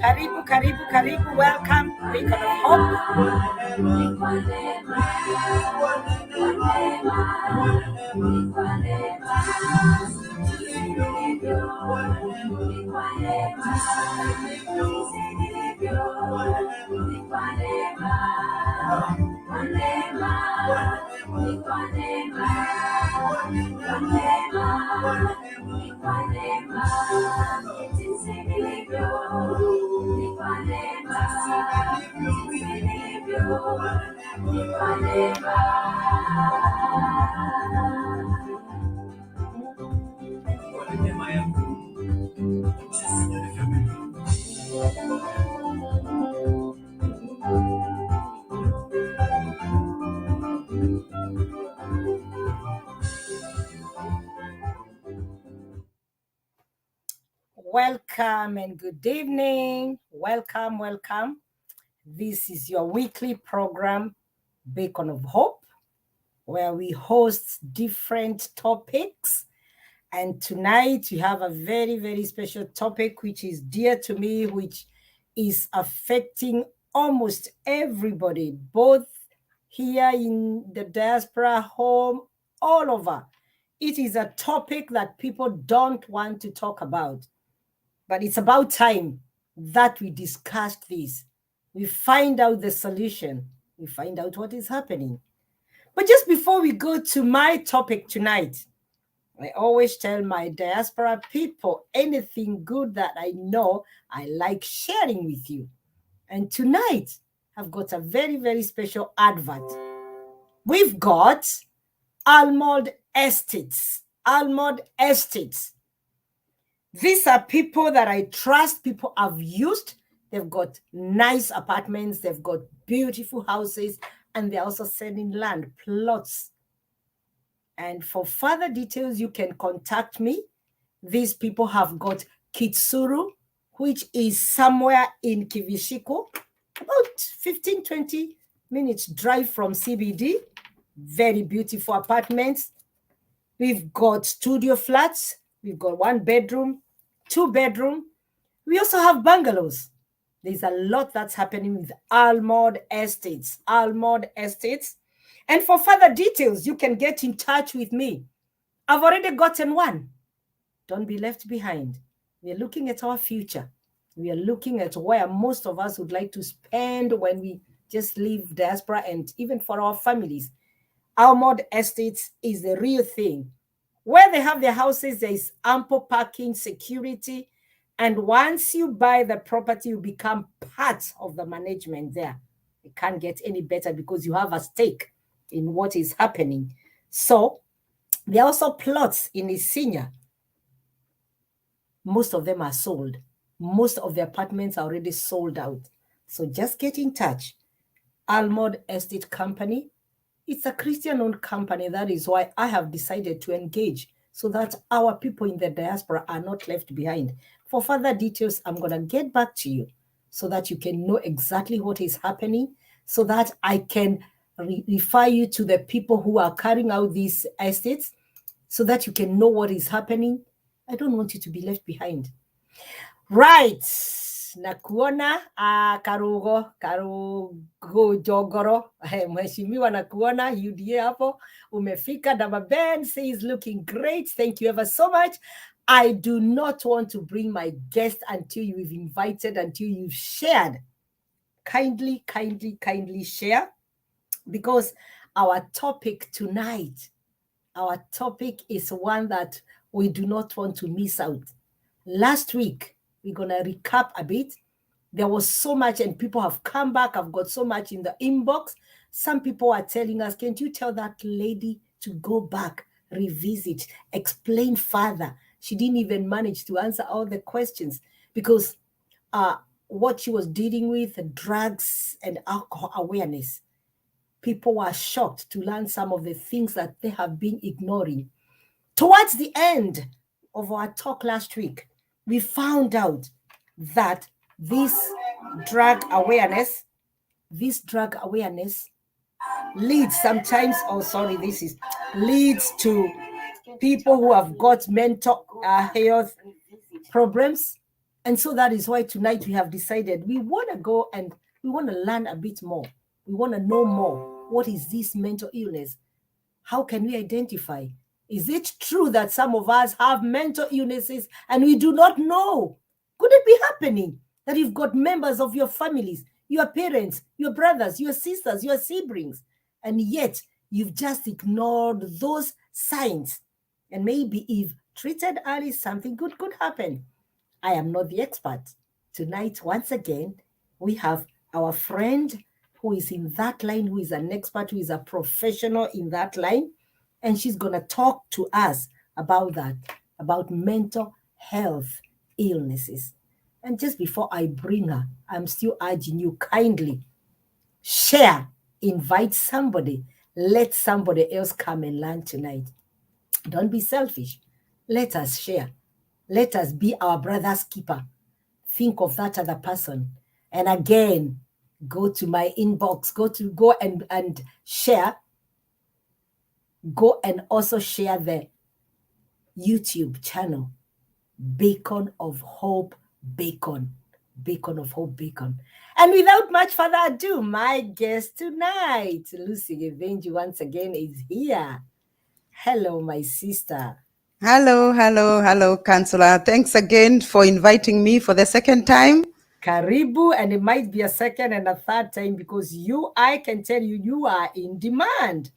Karibu, karibu, karibu. Welcome, Beacon of Hope. Welcome and good evening. Welcome, welcome. This is your weekly program, Beacon of Hope, where we host different topics. And tonight we have a very, very special topic which is dear to me, which is affecting almost everybody, both here in the diaspora, home, all over. It is a topic that people don't want to talk about. But it's about time that we discuss this. We find out the solution. We find out what is happening. But just before we go to my topic tonight, I always tell my diaspora people anything good that I know I like sharing with you. And tonight, have got a very, very special advert. We've got Almond Estates. Almond Estates. These are people that I trust, people I've used. They've got nice apartments, they've got beautiful houses, and they're also selling land, plots. And for further details, you can contact me. These people have got Kitsuru, which is somewhere in Kivishiku, about 15-20 minutes drive from CBD. Very beautiful apartments. We've got studio flats. We've got 1 bedroom, 2 bedroom. We also have bungalows. There's a lot that's happening with Almond Estates. Almond Estates. And for further details, you can get in touch with me. I've already gotten one. Don't be left behind. We are looking at our future. We are looking at where most of us would like to spend when we just leave diaspora, and even for our families. Almond Estates is the real thing. Where they have their houses, there is ample parking, security, and once you buy the property, you become part of the management there. It can't get any better because you have a stake in what is happening. So there are also plots in Isinya. Most of them are sold. Most of the apartments are already sold out. So just get in touch. Almond Estate Company. It's a Christian-owned company. That is why I have decided to engage so that our people in the diaspora are not left behind. For further details, I'm going to get back to you so that you can know exactly what is happening, so that I can refer you to the people who are carrying out these estates, so that you can know what is happening. I don't want you to be left behind. Right. Nakuona Karugo Jogoro. Mheshimiwa nakuona UDA hapo umefika. Dama Ben says looking great. Thank you ever so much. I do not want to bring my guest until you've invited, until you've shared. Kindly share, because our topic tonight, our topic is one that we do not want to miss out. Last week, we're going to recap a bit. There was so much, and people have come back. I've got so much in the inbox. Some people are telling us, can't you tell that lady to go back, revisit, explain further? She didn't even manage to answer all the questions because what she was dealing with, drugs and alcohol awareness. People were shocked to learn some of the things that they have been ignoring. Towards the end of our talk last week, we found out that this drug awareness leads sometimes, leads to people who have got mental health problems. And so that is why tonight we have decided we want to go and we want to learn a bit more. We want to know more. What is this mental illness? How can we identify? Is it true that some of us have mental illnesses and we do not know? Could it be happening that you've got members of your families, your parents, your brothers, your sisters, your siblings, and yet you've just ignored those signs? And maybe if treated early, something good could happen. I am not the expert. Tonight, once again, we have our friend who is in that line, who is an expert, who is a professional in that line. And she's going to talk to us about that, about mental health illnesses. And just before I bring her, I'm still urging you kindly, share, invite somebody, let somebody else come and learn tonight. Don't be selfish. Let us share. Let us be our brother's keeper. Think of that other person. And again, go to my inbox, go and share. Go and also share the YouTube channel, Beacon of Hope Bacon. Beacon of Hope Bacon. And without much further ado, my guest tonight, Lucy Gevenji, once again is here. Hello, my sister. Hello, Councillor. Thanks again for inviting me for the second time. Karibu, and it might be a second and a third time because I can tell you are in demand.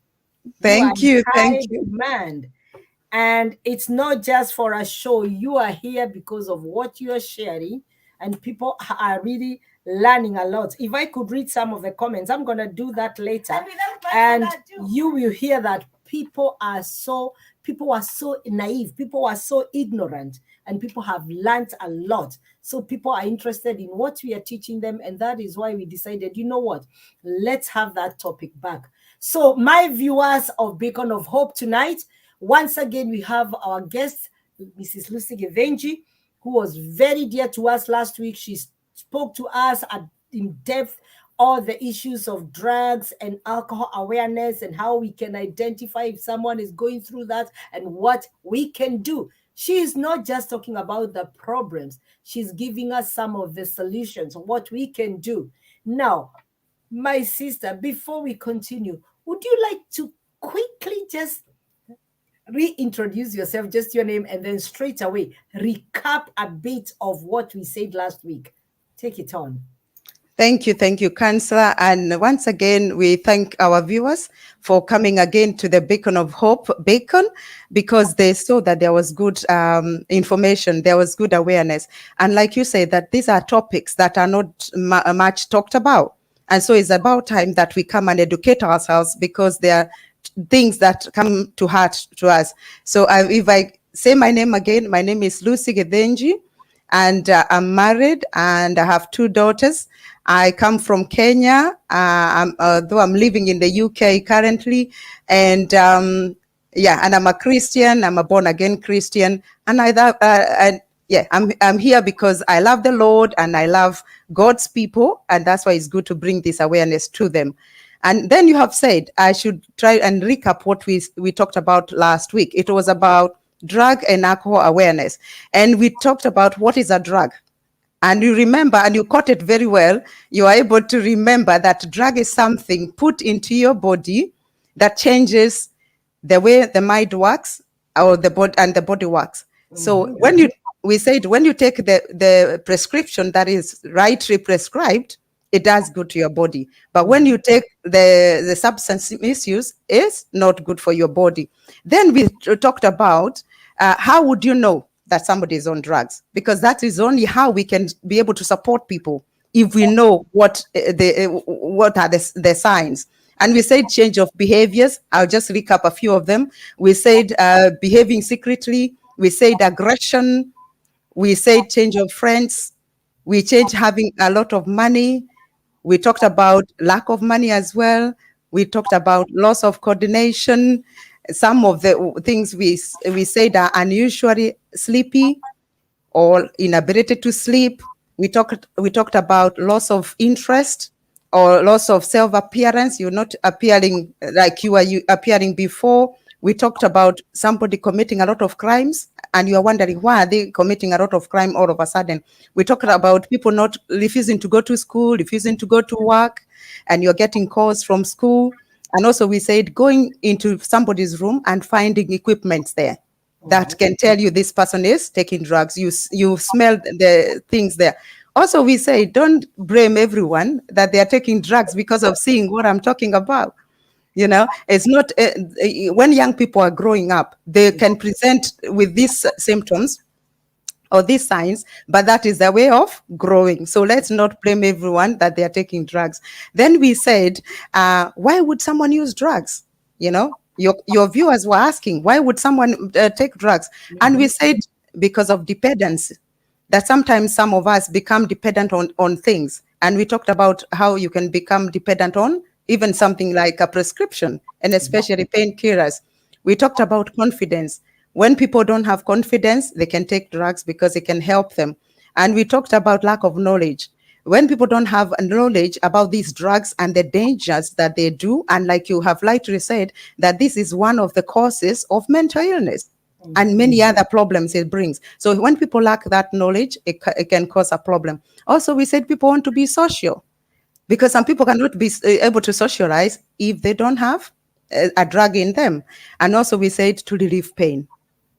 Thank you. Demand. And it's not just for a show. You are here because of what you are sharing, and people are really learning a lot. If I could read some of the comments, I'm going to do that later. And you will hear that people are so naive, people are so ignorant, and people have learned a lot. So people are interested in what we are teaching them, and that is why we decided, you know what, let's have that topic back. So my viewers of Beacon of Hope tonight, once again, we have our guest, Mrs. Lucy Gevenji, who was very dear to us last week. She spoke to us in depth all the issues of drugs and alcohol awareness and how we can identify if someone is going through that and what we can do. She is not just talking about the problems. She's giving us some of the solutions, what we can do. Now, my sister, before we continue, would you like to quickly just reintroduce yourself, just your name, and then straight away recap a bit of what we said last week? Take it on. Thank you, Councillor. And once again, we thank our viewers for coming again to the Beacon of Hope, Beacon, because they saw that there was good information, there was good awareness. And like you say, that these are topics that are not much talked about. And so it's about time that we come and educate ourselves, because there are things that come to heart to us. So if I say my name again, my name is Lucy Gevenji, and I'm married and I have 2 daughters. I come from Kenya, though I'm living in the UK currently, and and I'm a Christian. I'm a born-again Christian, and I'm here because I love the Lord and I love God's people, and that's why it's good to bring this awareness to them. And then you have said I should try and recap what we talked about last week. It was about drug and alcohol awareness, and we talked about what is a drug. And you remember, and you caught it very well, you are able to remember that drug is something put into your body that changes the way the mind works, or the body works. So when we said when you take the prescription that is rightly prescribed, it does good to your body. But when you take the substance misuse, is not good for your body. Then we talked about how would you know that somebody is on drugs, because that is only how we can be able to support people, if we know what are the signs. And we said change of behaviors. I'll just recap a few of them. We said behaving secretly. We said aggression. We said change of friends. We changed having a lot of money. We talked about lack of money as well. We talked about loss of coordination. Some of the things we said are unusually sleepy or inability to sleep. We talked about loss of interest or loss of self-appearance. You're not appearing like you were appearing before. We talked about somebody committing a lot of crimes, and you are wondering why are they committing a lot of crime all of a sudden. We talked about people not refusing to go to school, refusing to go to work, and you're getting calls from school. And also we said going into somebody's room and finding equipment there that can tell you this person is taking drugs. You smell the things there. Also, we say don't blame everyone that they are taking drugs because of seeing what I'm talking about. You know, it's not when young people are growing up, they can present with these symptoms or these signs, but that is the way of growing. So let's not blame everyone that they are taking drugs. Then we said, why would someone use drugs? You know, your viewers were asking, why would someone take drugs? And we said, because of dependency, that sometimes some of us become dependent on things. And we talked about how you can become dependent on even something like a prescription, and especially painkillers. We talked about confidence. When people don't have confidence, they can take drugs because it can help them. And we talked about lack of knowledge. When people don't have knowledge about these drugs and the dangers that they do, and like you have rightly said, that this is one of the causes of mental illness and many other problems it brings. So when people lack that knowledge, it can cause a problem. Also, we said people want to be social, because some people cannot be able to socialize if they don't have a drug in them. And also we said to relieve pain.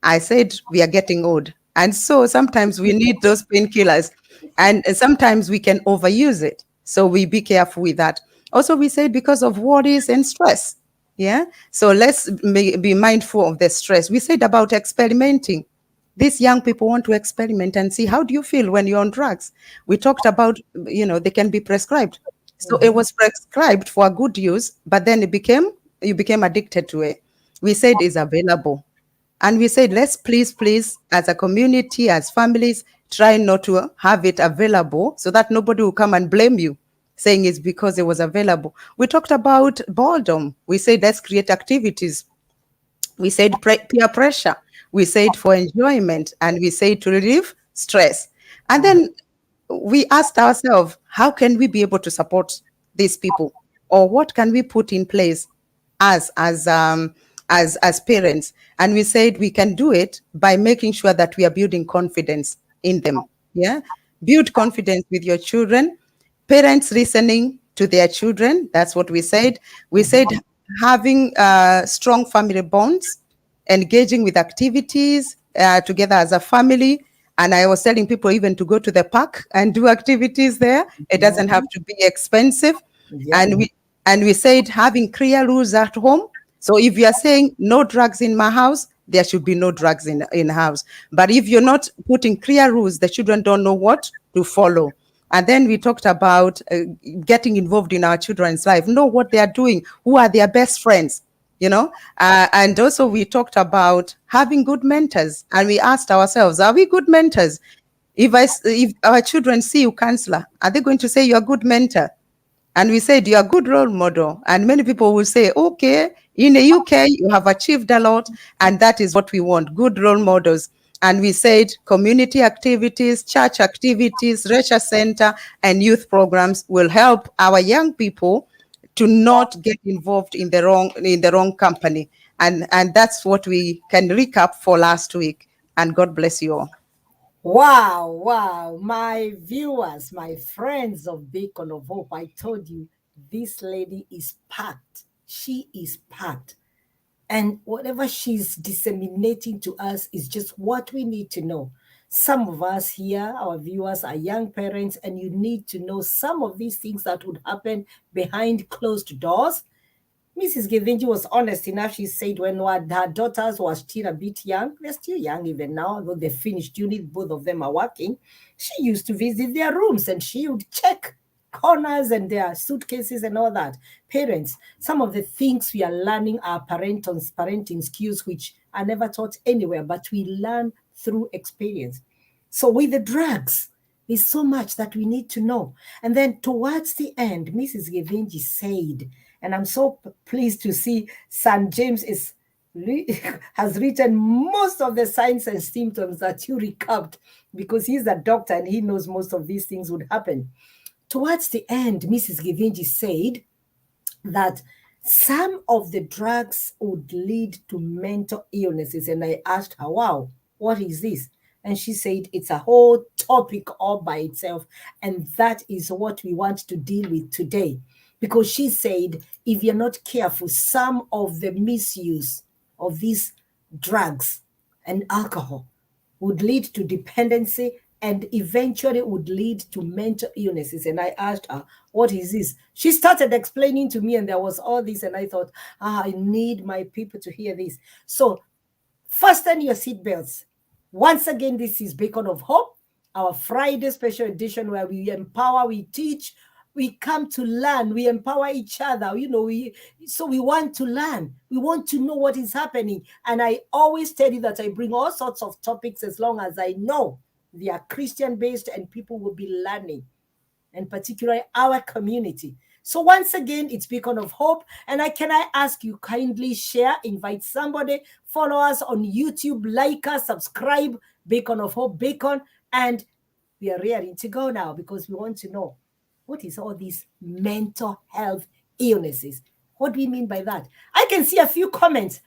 I said we are getting old, and so sometimes we need those painkillers, and sometimes we can overuse it. So we be careful with that. Also, we said because of worries and stress. Yeah. So let's be mindful of the stress. We said about experimenting. these young people want to experiment and see, how do you feel when you're on drugs? We talked about, they can be prescribed. So it was prescribed for good use, but then you became addicted to it. We said it's available. And we said, let's please, as a community, as families, try not to have it available so that nobody will come and blame you, saying it's because it was available. We talked about boredom. We said, let's create activities. We said peer pressure. We said for enjoyment, and we said to relieve stress. And then we asked ourselves, how can we be able to support these people, or what can we put in place as parents? And we said we can do it by making sure that we are building confidence in them. Yeah, build confidence with your children. Parents listening to their children. That's what we said. We said having strong family bonds, engaging with activities together as a family. And I was telling people even to go to the park and do activities there. It doesn't have to be expensive. Yeah. And we said having clear rules at home. So if you are saying no drugs in my house, there should be no drugs in house. But if you're not putting clear rules, the children don't know what to follow. And then we talked about getting involved in our children's life, know what they are doing, who are their best friends, and also we talked about having good mentors. And we asked ourselves, are we good mentors? If our children see you, counselor, are they going to say you're a good mentor? And we said, you're a good role model. And many people will say, okay, in the UK, you have achieved a lot. And that is what we want, good role models. And we said community activities, church activities, leisure center, and youth programs will help our young people to not get involved in the wrong company. And that's what we can recap for last week. And God bless you all. Wow. My viewers, my friends of Beacon of Hope, I told you, this lady is packed. She is packed. And whatever she's disseminating to us is just what we need to know. Some of us here, our viewers, are young parents, and you need to know some of these things that would happen behind closed doors. Mrs. Givinji was honest enough. She said when her daughters were still a bit young, they're still young even now, though they finished uni, both of them are working. She used to visit their rooms and she would check corners and their suitcases and all that. Parents, some of the things we are learning are parenting skills which are never taught anywhere, but we learn through experience. So with the drugs, there's so much that we need to know. And then towards the end, Mrs. Givinji said, and I'm so pleased to see St. James has written most of the signs and symptoms that you recapped, because he's a doctor and he knows most of these things would happen. Towards the end, Mrs. Givinji said that some of the drugs would lead to mental illnesses. And I asked her, wow, what is this? And she said it's a whole topic all by itself. And that is what we want to deal with today. Because she said, if you're not careful, some of the misuse of these drugs and alcohol would lead to dependency and eventually would lead to mental illnesses. And I asked her, what is this? She started explaining to me, and there was all this. And I thought, I need my people to hear this. So fasten your seatbelts. Once again, this is Beacon of Hope, our Friday special edition where we empower, we teach, we come to learn, we empower each other. So we want to learn. We want to know what is happening. And I always tell you that I bring all sorts of topics as long as I know they are Christian-based and people will be learning, and particularly our community. So once again, it's Beacon of Hope. And can I ask you kindly share, invite somebody, follow us on YouTube, like us, subscribe, Beacon of Hope, Beacon. And we are ready to go now because we want to know, what is all these mental health illnesses? What do we mean by that? I can see a few comments.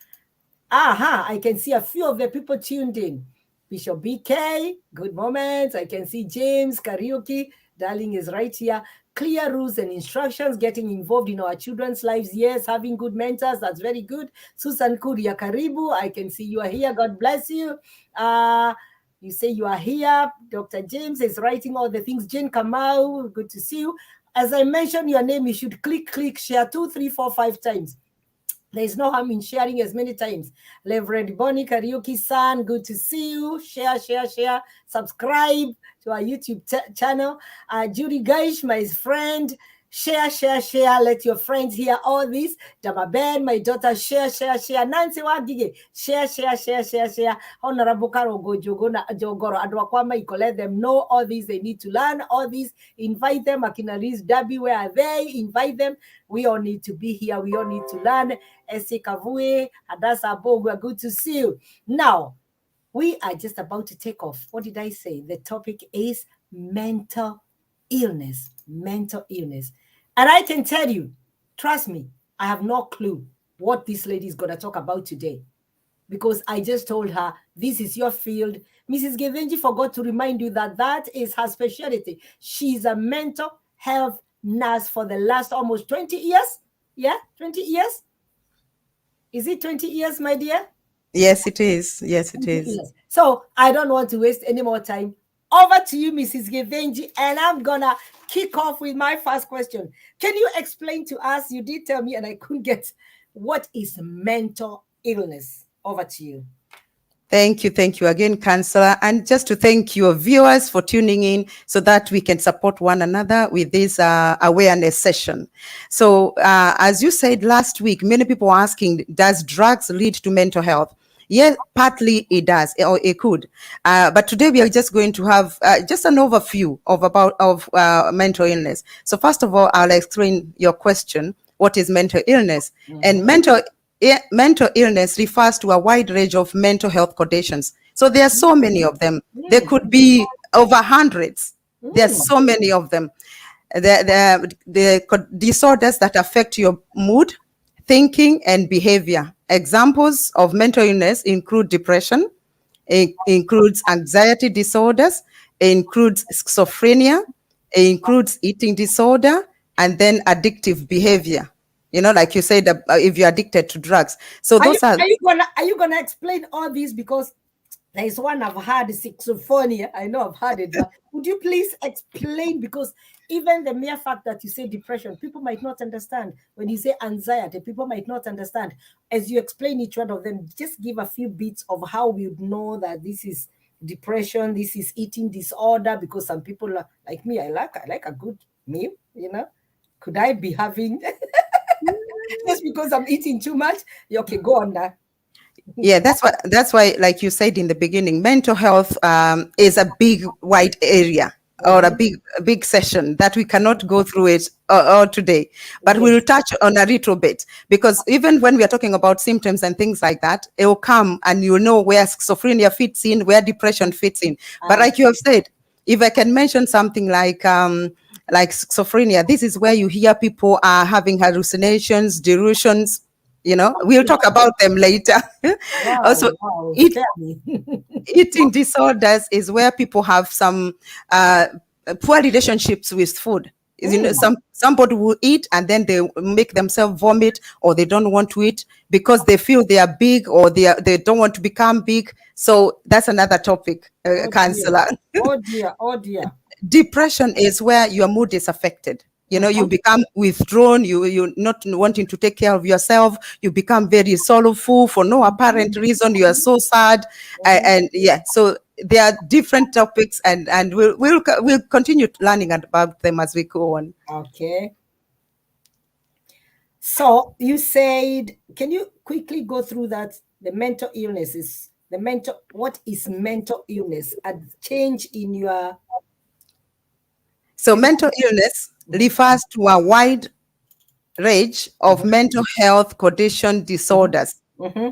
I can see a few of the people tuned in. Bishop BK, good moments. I can see James, Karaoke, darling is right here. Clear rules and instructions, getting involved in our children's lives. Yes, having good mentors, that's very good. Susan Kuria Karibu, I can see you are here. God bless you. You say you are here. Dr. James is writing all the things. Jane Kamau, good to see you. As I mentioned your name, you should click, share 2, 3, 4, 5 times. There's no harm in sharing as many times. Reverend Bonnie Karaoke-san, good to see you. Share, share, share. Subscribe to our YouTube channel. Judy Gaish, my friend, share, share, share. Let your friends hear all this. Dama Ben, my daughter, share, share, share. Nancy Wagige, share, share, share, share, share. Honorable Karogo Jogoro Adwakwama, let them know all these they need to learn. All these, invite them. Akina Liz Dabi, where are they? Invite them. We all need to be here. We all need to learn. Ese Kavue, Adasa Bo, we're good to see you. Now, we are just about to take off. What did I say? The topic is mental illness. Mental illness. And I can tell you, trust me, I have no clue what this lady is going to talk about today. Because I just told her, this is your field. Mrs. Gevenji forgot to remind you that that is her specialty. She's a mental health nurse for the last almost 20 years. Yeah, 20 years. Is it 20 years, my dear? Yes, it is. Yes, it is. Years. So I don't want to waste any more time. Over to you, Mrs. Gevenji, and I'm going to kick off with my first question. Can you explain to us, you did tell me and I couldn't get, what is mental illness? Over to you. Thank you again, Councillor. And just to thank your viewers for tuning in so that we can support one another with this awareness session. So as you said last week, many people are asking, does drugs lead to mental health? Yes, partly it does, or it could. But today we are just going to have just an overview of mental illness. So first of all, I'll explain your question. What is mental illness? Mm-hmm. And mental illness refers to a wide range of mental health conditions. So there are so many of them. There could be over hundreds. There are so many of them. The disorders that affect your mood, thinking, and behavior. Examples of mental illness include depression, it includes anxiety disorders, it includes schizophrenia, it includes eating disorder, and then addictive behavior. You know, like you said, if you're addicted to drugs. So those are you gonna explain all these? Because there is one I've heard, schizophrenia. I know I've heard it, but would you please explain? Because even the mere fact that you say depression, people might not understand. When you say anxiety, people might not understand. As you explain each one of them, just give a few bits of how we would know that this is depression, this is eating disorder. Because some people are, like me, I like a good meal. You know, could I be having? Just because I'm eating too much? Okay, go on now. Yeah, that's why, like you said in the beginning, mental health is a big, wide area, or a big session that we cannot go through it all today. But we'll touch on a little bit, because even when we are talking about symptoms and things like that, it will come and you'll know where schizophrenia fits in, where depression fits in. But like you have said, if I can mention something like schizophrenia, this is where you hear people are having hallucinations, delusions. You know, we'll talk about them later. Wow, also, wow. Eating disorders is where people have some poor relationships with food. You know, somebody will eat and then they make themselves vomit, or they don't want to eat because they feel they are big, or they don't want to become big. So that's another topic, Councillor. Oh dear. Depression is where your mood is affected. You know, you become withdrawn, you're not wanting to take care of yourself, you become very sorrowful for no apparent reason, you are so sad. And yeah, so there are different topics, and we'll continue learning about them as we go on. Okay. So you said, can you quickly go through that? The mental illnesses, what is mental illness? A change in your... So mental illness refers to a wide range of mental health condition disorders.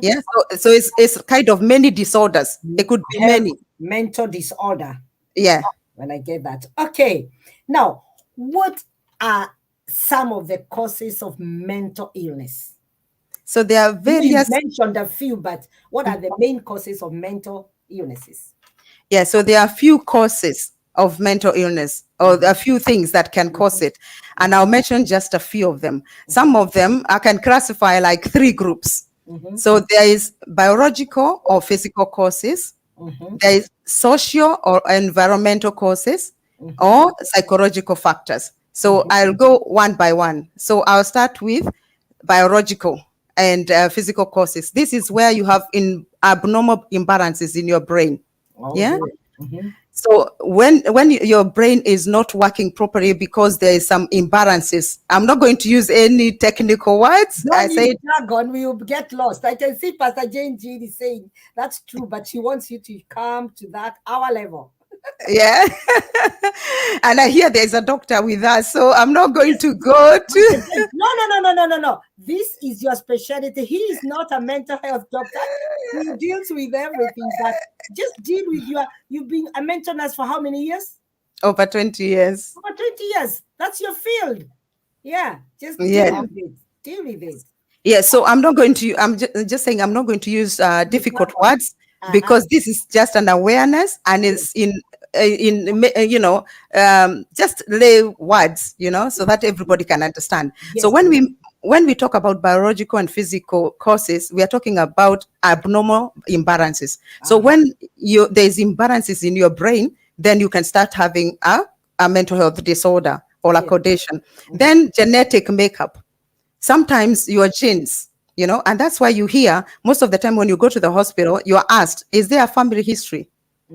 Yeah, so it's kind of many disorders. It could be many. Mental disorder. Yeah. When I get that. Okay. Now, what are some of the causes of mental illness? So there are various... You mentioned a few, but what are the main causes of mental illnesses? Yeah, so there are a few causes of mental illness, or a few things that can cause it. And I'll mention just a few of them. Some of them I can classify like 3 groups. So there is biological or physical causes, there is social or environmental causes, or psychological factors. So I'll go one by one. So I'll start with biological. and physical causes. This is where you have abnormal imbalances in your brain. Yeah. Mm-hmm. So when your brain is not working properly because there is some imbalances, I'm not going to use any technical words. I Don't say use jargon, we will get lost. I can see Pastor Jane G is saying that's true, but she wants you to come to that our level. yeah. And I hear there's a doctor with us, so I'm not going to go to. No. This is your specialty. He is not a mental health doctor. He deals with everything. But just deal with you've been a mental nurse for how many years? Over 20 years. Over 20 years. That's your field. Yeah. Just Yeah. deal with it. Deal with it. Yeah, so I'm not going to, I'm just saying I'm not going to use difficult words because this is just an awareness and it's just lay words, so that everybody can understand. Yes, so when we talk about biological and physical causes, we are talking about abnormal imbalances. So when there's imbalances in your brain, then you can start having a mental health disorder or a condition. Then genetic makeup. Sometimes your genes, and that's why you hear most of the time when you go to the hospital, you are asked, is there a family history?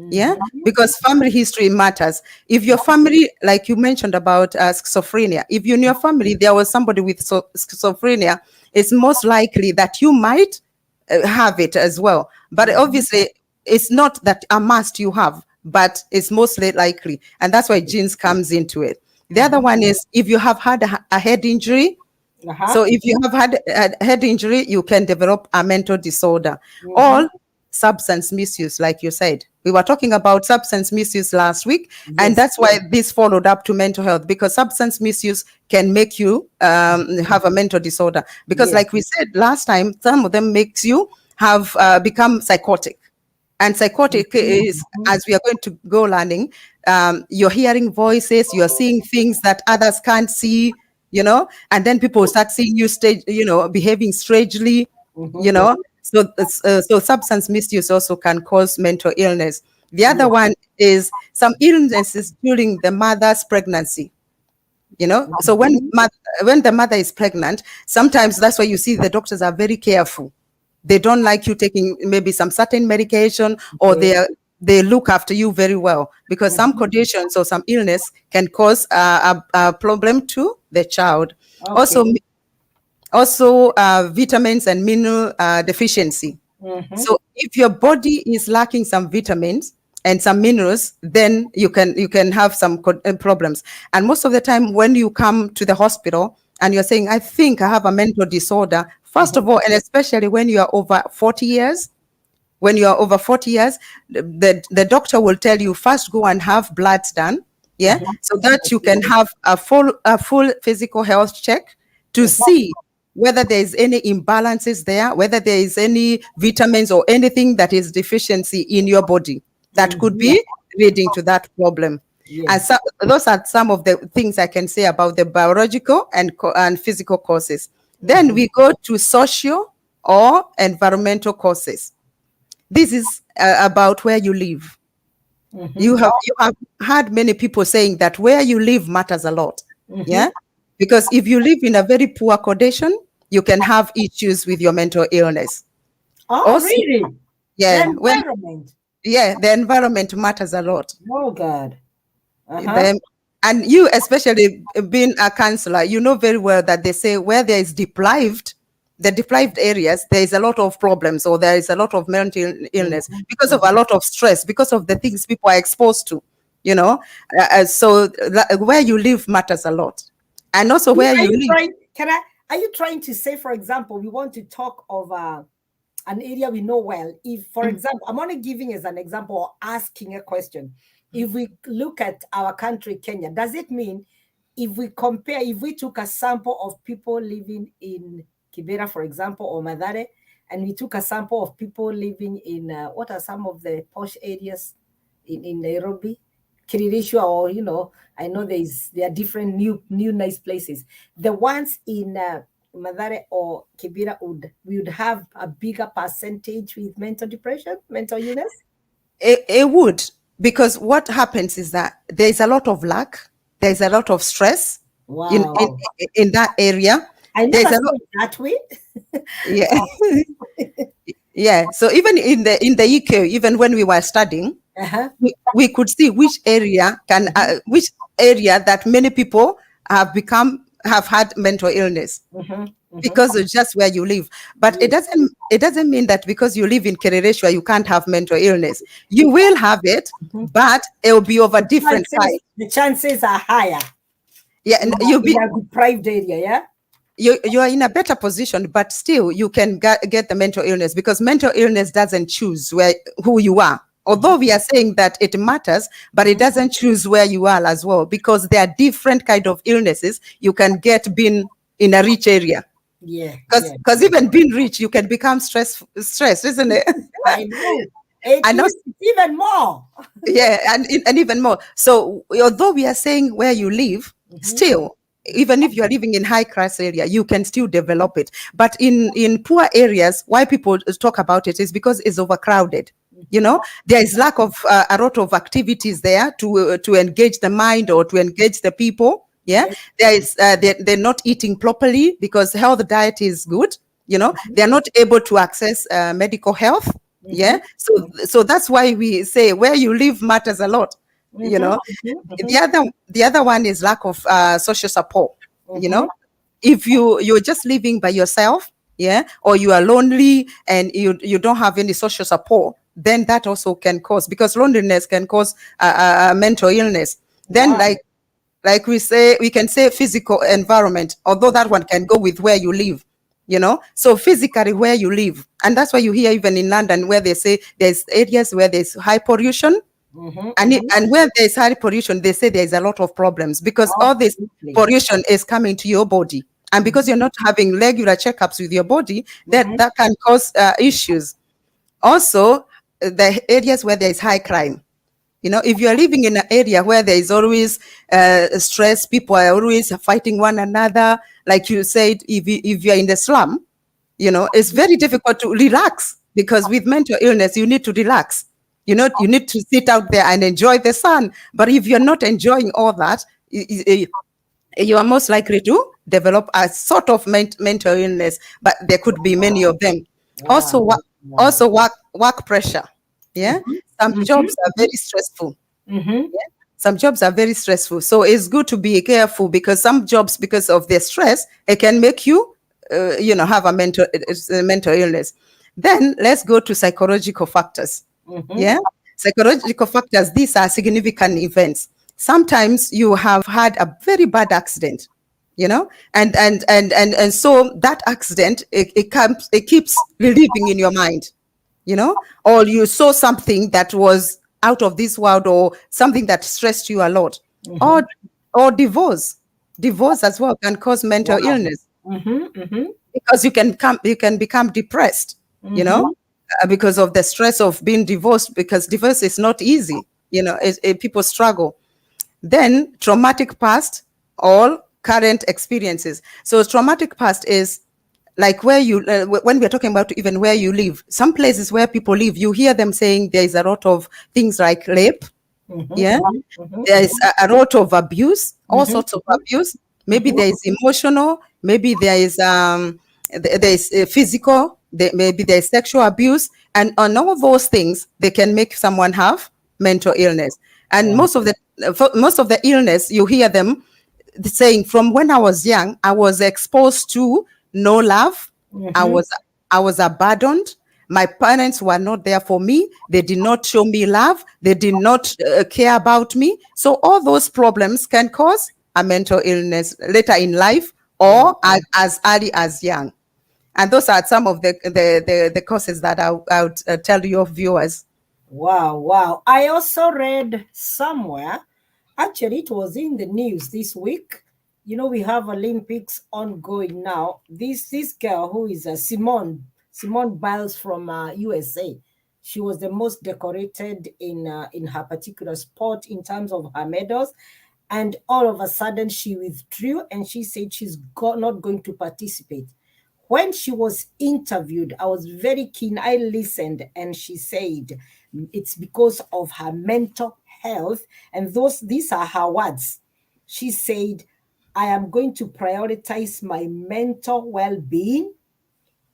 Yeah, because family history matters. If your family, like you mentioned about schizophrenia, if in your family there was somebody with schizophrenia, it's most likely that you might have it as well. But obviously, it's not that a must you have, but it's mostly likely. And that's why genes comes into it. The other one is if you have had a head injury. So if you have had a head injury, you can develop a mental disorder. Or substance misuse, like you said. We were talking about substance misuse last week, and that's why this followed up to mental health, because substance misuse can make you have a mental disorder. Because like we said last time, some of them makes you have become psychotic. And psychotic is, as we are going to go learning, you're hearing voices, you're seeing things that others can't see, and then people start seeing you behaving strangely, So substance misuse also can cause mental illness. The other one is some illnesses during the mother's pregnancy. So when the mother is pregnant, sometimes that's why you see the doctors are very careful. They don't like you taking maybe some certain medication, or they look after you very well, because some conditions or some illness can cause a problem to the child. Also vitamins and mineral deficiency. So if your body is lacking some vitamins and some minerals, then you can have some problems. And most of the time when you come to the hospital and you're saying, I think I have a mental disorder, first of all, and especially when you are over 40 years, the doctor will tell you first go and have bloods done, so that you can have a full physical health check to see whether there is any imbalances there, whether there is any vitamins or anything that is deficiency in your body that could be leading to that problem. And so those are some of the things I can say about the biological and physical causes. Then we go to social or environmental causes. This is about where you live. You have heard many people saying that where you live matters a lot. Yeah, because if you live in a very poor condition, you can have issues with your mental illness. Also, really? Yeah. The environment. The environment matters a lot. Oh God. And you, especially being a counselor, you know very well that they say where there is deprived areas, there is a lot of problems, or there is a lot of mental illness because of a lot of stress, because of the things people are exposed to, so where you live matters a lot. And also where you live. Are you trying to say, for example, we want to talk of an area we know well? If, for example, I'm only giving as an example or asking a question. If we look at our country, Kenya, does it mean if we took a sample of people living in Kibera, for example, or Mathare, and we took a sample of people living in, what are some of the posh areas in Nairobi? Kiririshwa, or, I know there are different new nice places. The ones in Mathare or Kibera we would have a bigger percentage with mental depression, mental illness? It would, because what happens is that there's a lot of lack, there's a lot of stress in that area. I There's never a saw lot. it that way. Yeah. Yeah. So even in the UK, even when we were studying, Uh-huh. we could see which area that many people have had mental illness, Mm-hmm. Mm-hmm. because of just where you live. But Yeah. it doesn't mean that because you live in Kerereshwa you can't have mental illness. You will have it, Mhm. but it will be of a different kind. The chances are higher Yeah, and you'll in be a deprived area, yeah? you are in a better position, but still you can get the mental illness, because mental illness doesn't choose who you are. Although we are saying that it matters, but it doesn't choose where you are as well, because there are different kind of illnesses you can get being in a rich area. Yeah, yeah. Because even being rich, you can become stressed, isn't it? I know. It And also, is even more. yeah, and even more. So although we are saying where you live, Mhm. still, even if you are living in high class area, you can still develop it. But in poor areas, why people talk about it is because it's overcrowded. There is lack of a lot of activities there to engage the mind or to engage the people. Yeah, Yeah. there is they're not eating properly because health diet is good. They are not able to access medical health. Mhm. Yeah, so that's why we say where you live matters a lot. you Mhm. know Mhm. the other one is lack of social support. you Mhm. know if you're just living by yourself, yeah, or you are lonely and you don't have any social support, then that also can cause, because loneliness can cause mental illness. Then, Wow. like we can say physical environment, although that one can go with where you live. So physically where you live, and that's why you hear even in London where they say there's areas where there's high pollution, Mhm. Mhm. and where there's high pollution, they say there's a lot of problems, because all this Absolutely. pollution is coming to your body, and because you're not having regular checkups with your body, that Mhm. that can cause issues. Also, the areas where there is high crime. If you are living in an area where there is always stress, people are always fighting one another, like you said, if you're in the slum, it's very difficult to relax, because with mental illness, you need to relax. You need to sit out there and enjoy the sun. But if you're not enjoying all that, you are most likely to develop a sort of mental illness, but there could be many of them. Wow. Also, Wow. work pressure. Yeah, Mhm. some Mhm. jobs are very stressful. Mhm. Some jobs are very stressful, so it's good to be careful, because some jobs, because of their stress, it can make you have a mental illness. Then let's go to psychological factors. Mhm. Yeah, psychological factors, these are significant events. Sometimes you have had a very bad accident, and so that accident, it keeps reliving in your mind, or you saw something that was out of this world, or something that stressed you a lot, or Mhm. divorce as well can cause mental Wow. illness, Mhm. Mhm. because you can become depressed, Mhm. because of the stress of being divorced, because divorce is not easy. People struggle. Then traumatic past, all current experiences. So traumatic past is like where when we're talking about even where you live, some places where people live, you hear them saying there is a lot of things like rape. Mhm. Yeah, Mhm. there is a lot of abuse, all Mhm. sorts of abuse. Maybe Mhm. there is emotional, maybe there is there is physical, maybe there is sexual abuse, and on all those things, they can make someone have mental illness. And Wow. most of the illness, you hear them saying, from when I was young, I was exposed to no love. I Mhm. was I was abandoned. My parents were not there for me. They did not show me love. They did not care about me. So all those problems can cause a mental illness later in life, or Wow. as early as young. And those are some of the causes that I would tell your viewers. Wow, wow. I also read somewhere, actually, it was in the news this week. We have Olympics ongoing now. This girl who is Simone Biles from USA. She was the most decorated in her particular sport in terms of her medals, and all of a sudden she withdrew and she said not going to participate. When she was interviewed, I was very keen. I listened, and she said it's because of her mental health. And these are her words. She said, I am going to prioritize my mental well-being.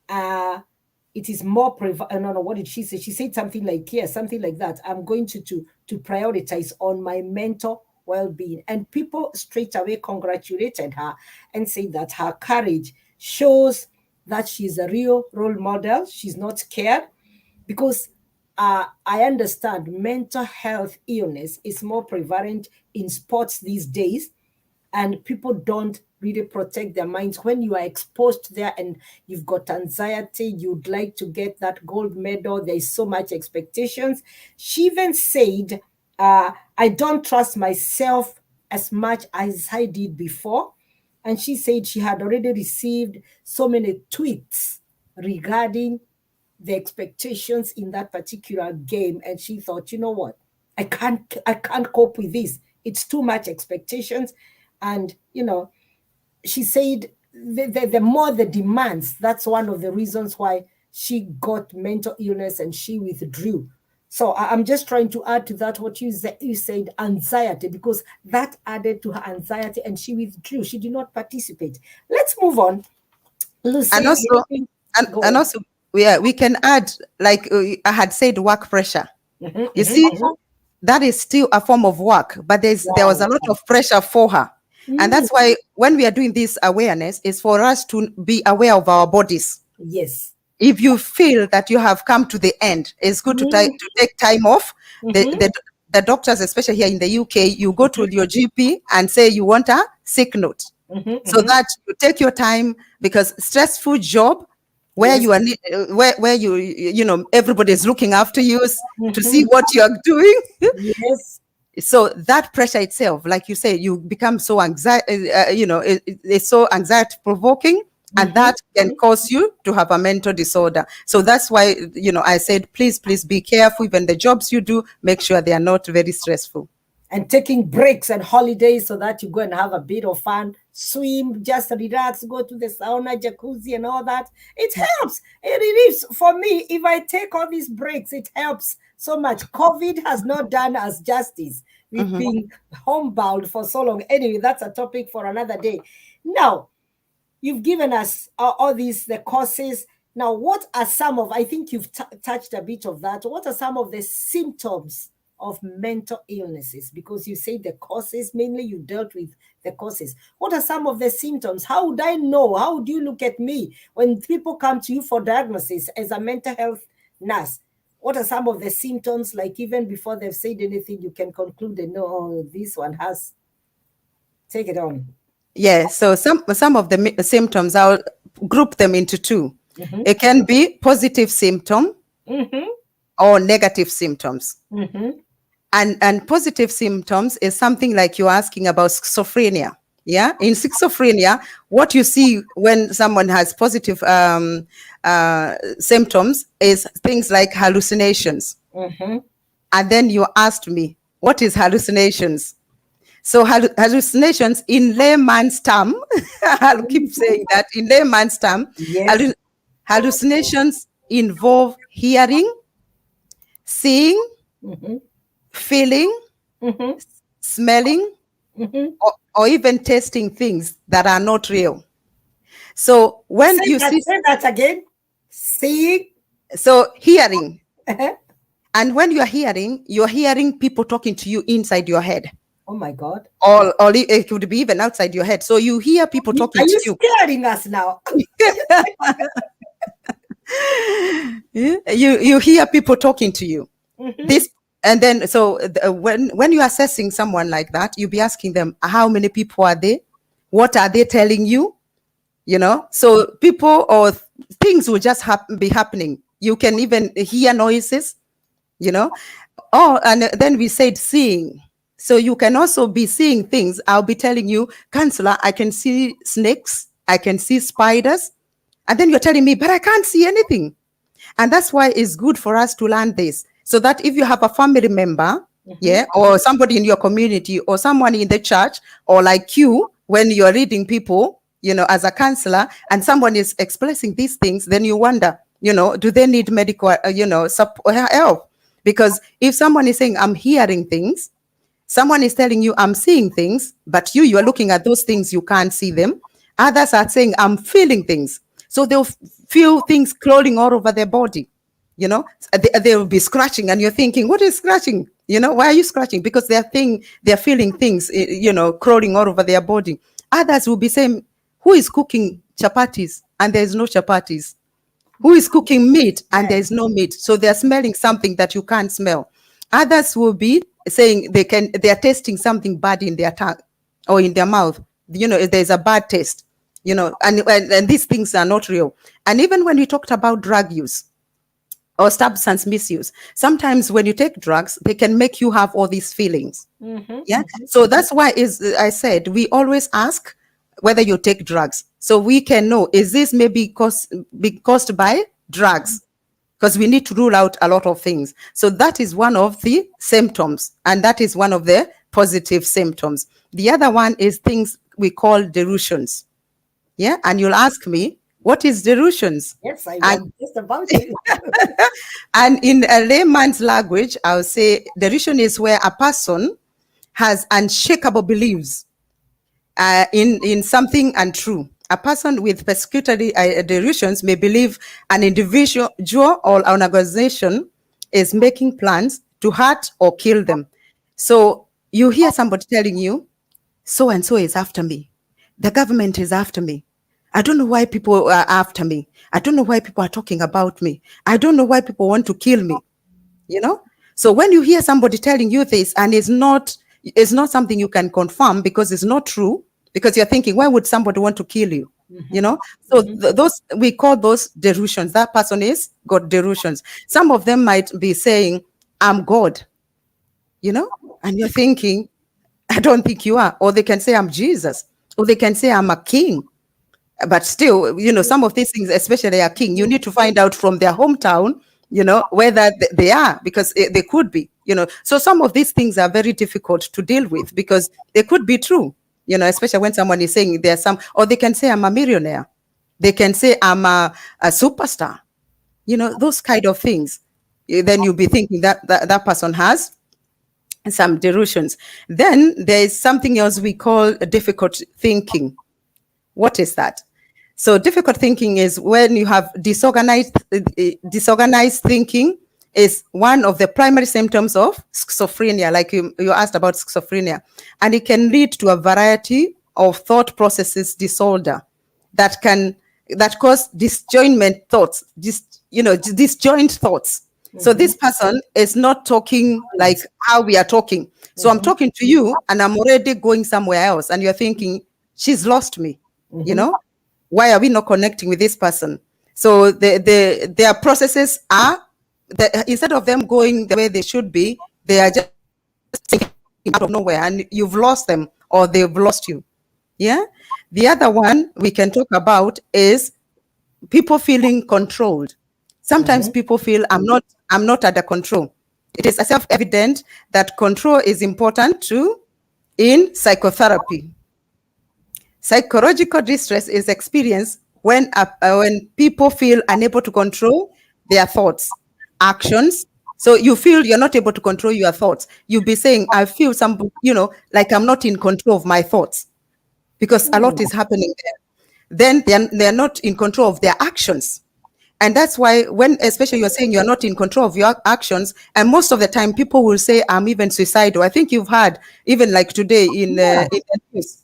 It is more no, what did she say? She said something like, yeah, something like that. I'm going to prioritize on my mental well-being. And people straight away congratulated her and said that her courage shows that she's a real role model. She's not scared, because I understand mental health illness is more prevalent in sports these days, and people don't really protect their minds. When you are exposed there and you've got anxiety, you'd like to get that gold medal, there's so much expectations. She even said, I don't trust myself as much as I did before. And she said she had already received so many tweets regarding the expectations in that particular game, and she thought, you know what, I can't cope with this. It's too much expectations. And she said the more the demands, that's one of the reasons why she got mental illness and she withdrew. So I'm just trying to add to that what you said, anxiety, because that added to her anxiety and she withdrew. She did not participate. Let's move on. Lucy, And also, and also, yeah, we can add, like I had said, work pressure. You see, that is still a form of work, but there was a lot of pressure for her. And that's why when we are doing this awareness, is for us to be aware of our bodies. Yes. If you feel that you have come to the end, it's good to take time off. The doctors, especially here in the UK, you go to your GP and say you want a sick note. So that you take your time, because stressful job where you are where you everybody is looking after you to see what you are doing. Yes. So that pressure itself, like you say, you become so anxiety, it's so anxiety provoking, and that can cause you to have a mental disorder. So that's why, I said, please be careful. Even the jobs you do, make sure they are not very stressful. And taking breaks and holidays so that you go and have a bit of fun, swim, just relax, go to the sauna, jacuzzi and all that. It helps. It relieves. For me, if I take all these breaks, it helps so much. COVID has not done us justice. We've been homebound for so long. Anyway, that's a topic for another day. Now, you've given us all these, the causes. Now, what are some of, I think you've touched a bit of that. What are some of the symptoms of mental illnesses? Because you say the causes, mainly you dealt with the causes. What are some of the symptoms? How would I know? How would you look at me when people come to you for diagnosis as a mental health nurse? What are some of the symptoms? Like, even before they've said anything, you can conclude and know, oh, this one has. Take it on. Yeah, so some of the symptoms, I'll group them into two. It can be positive symptom or negative symptoms. And positive symptoms is something like you're asking about schizophrenia. Yeah, in schizophrenia, what you see when someone has positive symptoms is things like hallucinations. And then you asked me, what is hallucinations? So hallucinations in layman's term, I'll keep saying that, in layman's term, hallucinations involve hearing, seeing, feeling, smelling, or even tasting things that are not real. So when say that again, seeing. So hearing. And when you're hearing people talking to you inside your head. Oh my God. Or it could be even outside your head. So you hear people talking to you. Are you scaring us now? You hear people talking to you. This, and then so when you're assessing someone like that, you'll be asking them, how many people are they? What are they telling you? So people or things will just be happening. You can even hear noises, Oh, and then we said seeing. So you can also be seeing things. I'll be telling you, counselor, I can see snakes, I can see spiders. And then you're telling me, but I can't see anything. And that's why it's good for us to learn this. So that if you have a family member, or somebody in your community, or someone in the church, or like you, when you're reading people, as a counselor, and someone is expressing these things, then you wonder, do they need medical, help? Because if someone is saying, I'm hearing things, Someone is telling you, I'm seeing things, but you are looking at those things, you can't see them. Others are saying, I'm feeling things. So they'll feel things crawling all over their body. They will be scratching, and you're thinking, what is scratching? Why are you scratching? Because they're feeling things, crawling all over their body. Others will be saying, who is cooking chapatis and there's no chapatis? Who is cooking meat and there's no meat? So they're smelling something that you can't smell. Others will be saying they are tasting something bad in their tongue or in their mouth. There's a bad taste, and these things are not real. And even when we talked about drug use or substance misuse, sometimes when you take drugs, they can make you have all these feelings. Yeah. So that's why I said we always ask whether you take drugs, so we can know, is this maybe caused by drugs? Because we need to rule out a lot of things. So that is one of the symptoms, and that is one of the positive symptoms. The other one is things we call delusions. Yeah. And you'll ask me, what is delusions? Yes, I know just about it. And in a layman's language, I'll say delusion is where a person has unshakable beliefs in something untrue. A person with persecutory delusions may believe an individual or an organization is making plans to hurt or kill them. So you hear somebody telling you, so and so is after me. The government is after me. I don't know why people are after me. I don't know why people are talking about me. I don't know why people want to kill me. So when you hear somebody telling you this, and it's not something you can confirm because it's not true, because you're thinking, why would somebody want to kill you? So those, we call those delusions. That person is got delusions. Some of them might be saying, I'm God, and you're thinking, I don't think you are. Or they can say, I'm Jesus, or they can say, I'm a king. But still, some of these things, especially a king, you need to find out from their hometown, whether they are, because they could be, So some of these things are very difficult to deal with because they could be true, especially when someone is saying there's some, or they can say, I'm a millionaire. They can say, I'm a superstar, those kind of things. Then you'll be thinking that person has some delusions. Then there is something else we call difficult thinking. What is that? So difficult thinking is when you have disorganized thinking is one of the primary symptoms of schizophrenia, like you asked about schizophrenia. And it can lead to a variety of thought processes disorder that cause disjoint thoughts. So this person is not talking like how we are talking. So I'm talking to you and I'm already going somewhere else, and you're thinking, she's lost me. Why are we not connecting with this person? So their processes are that instead of them going the way they should be, they are just out of nowhere, and you've lost them or they've lost you. Yeah. The other one we can talk about is people feeling controlled. Sometimes people feel I'm not under control. It is self-evident that control is important too in psychotherapy. Psychological distress is experienced when people feel unable to control their thoughts, actions. So you feel you're not able to control your thoughts. You'll be saying, I feel like I'm not in control of my thoughts because a lot is happening there. Then they're not in control of their actions. And that's why especially you're saying you're not in control of your actions, and most of the time people will say, I'm even suicidal. I think you've heard, even like today in the news,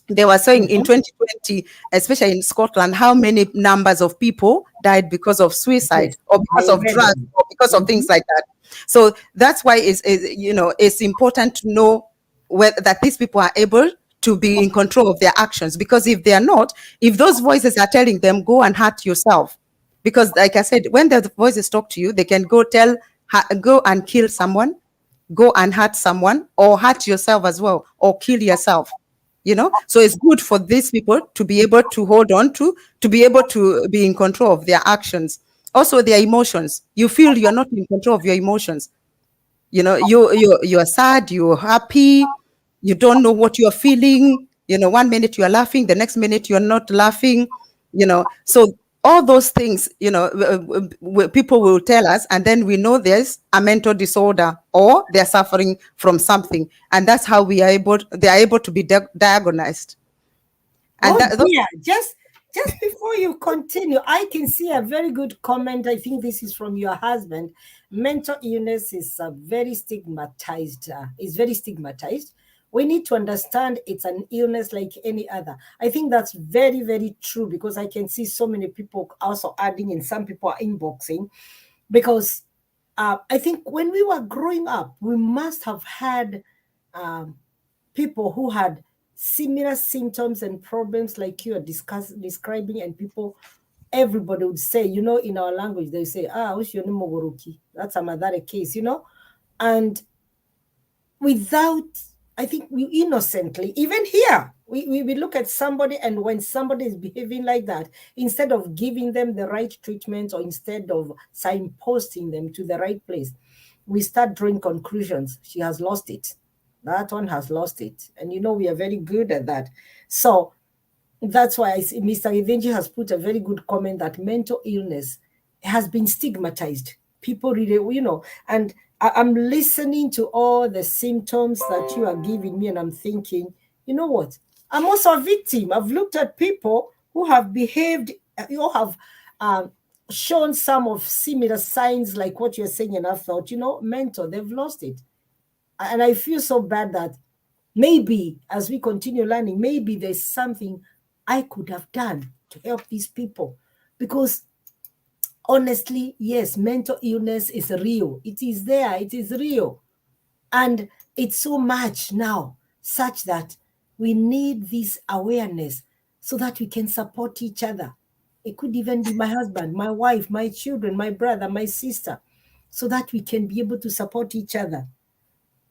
they were saying in 2020, especially in Scotland, how many numbers of people died because of suicide or because of drugs or because of things like that. So that's why it's important to know that these people are able to be in control of their actions, because if they are not, if those voices are telling them, go and hurt yourself, because like I said, when the voices talk to you, they can go and kill someone, go and hurt someone, or hurt yourself as well, or kill yourself. So it's good for these people to be able to hold on to be able to be in control of their actions. Also their emotions. You feel you're not in control of your emotions. You're sad, you're happy, you don't know what you're feeling. 1 minute you're laughing, the next minute you're not laughing. So all those things, people will tell us, and then we know there's a mental disorder or they're suffering from something, and that's how they are able to be diagnosed. And Oh dear, just before you continue, I can see a very good comment. I think this is from your husband. Mental illness is very stigmatized. Is very stigmatized. We need to understand it's an illness like any other. I think that's very, very true, because I can see so many people also adding, and some people are inboxing, because I think when we were growing up, we must have had people who had similar symptoms and problems like you are describing, and everybody would say, in our language, they say, that's another case, and without, I think we innocently, even here, we look at somebody, and when somebody is behaving like that, instead of giving them the right treatment, or instead of signposting them to the right place, we start drawing conclusions. She has lost it. That one has lost it. And we are very good at that. So that's why I see Mr. Evenji has put a very good comment that mental illness has been stigmatized. People really, and I'm listening to all the symptoms that you are giving me, and I'm thinking, you know what? I'm also a victim. I've looked at people who have behaved, who have shown some of similar signs like what you're saying, and I thought, mental, they've lost it. And I feel so bad that maybe as we continue learning, maybe there's something I could have done to help these people. Because honestly, yes, mental illness is real. It is there. It is real. And it's so much now, such that we need this awareness so that we can support each other. It could even be my husband, my wife, my children, my brother, my sister, so that we can be able to support each other.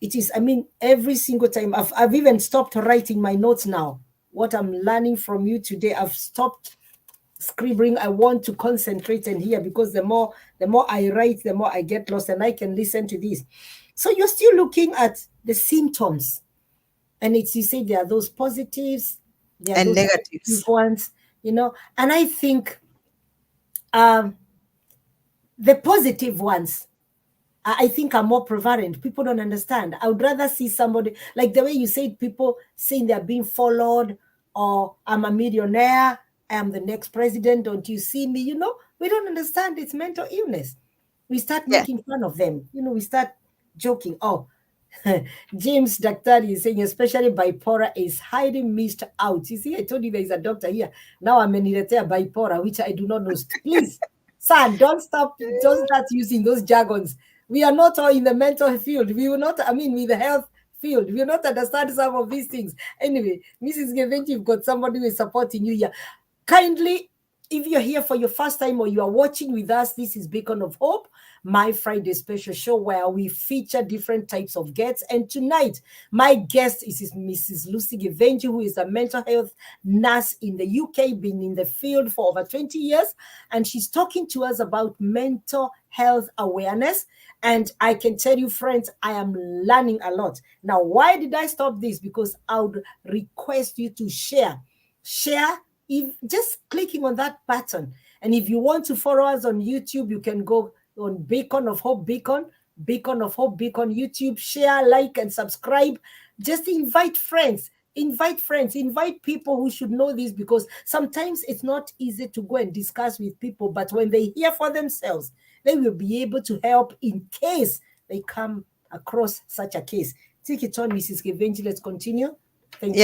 It is, every single time, I've even stopped writing my notes now. What I'm learning from you today, I've stopped scribbling. I want to concentrate and hear, because the more I write, the more I get lost, and I can listen to this. So you're still looking at the symptoms, and you say there are those positives, there are and those negatives negative ones, and I think the positive ones, I think, are more prevalent. People don't understand. I would rather see somebody, like the way you said, people saying they're being followed, or I'm a millionaire, I am the next president, don't you see me? We don't understand it's mental illness. We start making fun of them. We start joking. Oh, James Daktari is saying, especially bipolar is highly missed out. You see, I told you there is a doctor here. Now I'm a bipolar, which I do not know. Please, son, don't start using those jargons. We are not all in the mental field. We will not, with the health field. We will not understand some of these things. Anyway, Mrs. Gevenji, you've got somebody who is supporting you here. Kindly, if you're here for your first time, or you are watching with us, this is Beacon of Hope, my Friday special show where we feature different types of guests. And tonight, my guest is Mrs. Lucy Gevenji, who is a mental health nurse in the UK, been in the field for over 20 years. And she's talking to us about mental health awareness. And I can tell you, friends, I am learning a lot. Now, why did I stop this? Because I would request you to share. If just clicking on that button. And if you want to follow us on YouTube, you can go on Beacon of Hope Beacon YouTube, share, like, and subscribe. Just invite friends, invite people who should know this, because sometimes it's not easy to go and discuss with people, but when they hear for themselves, they will be able to help in case they come across such a case. Take it on, Mrs. Gevenji. Let's continue. Thank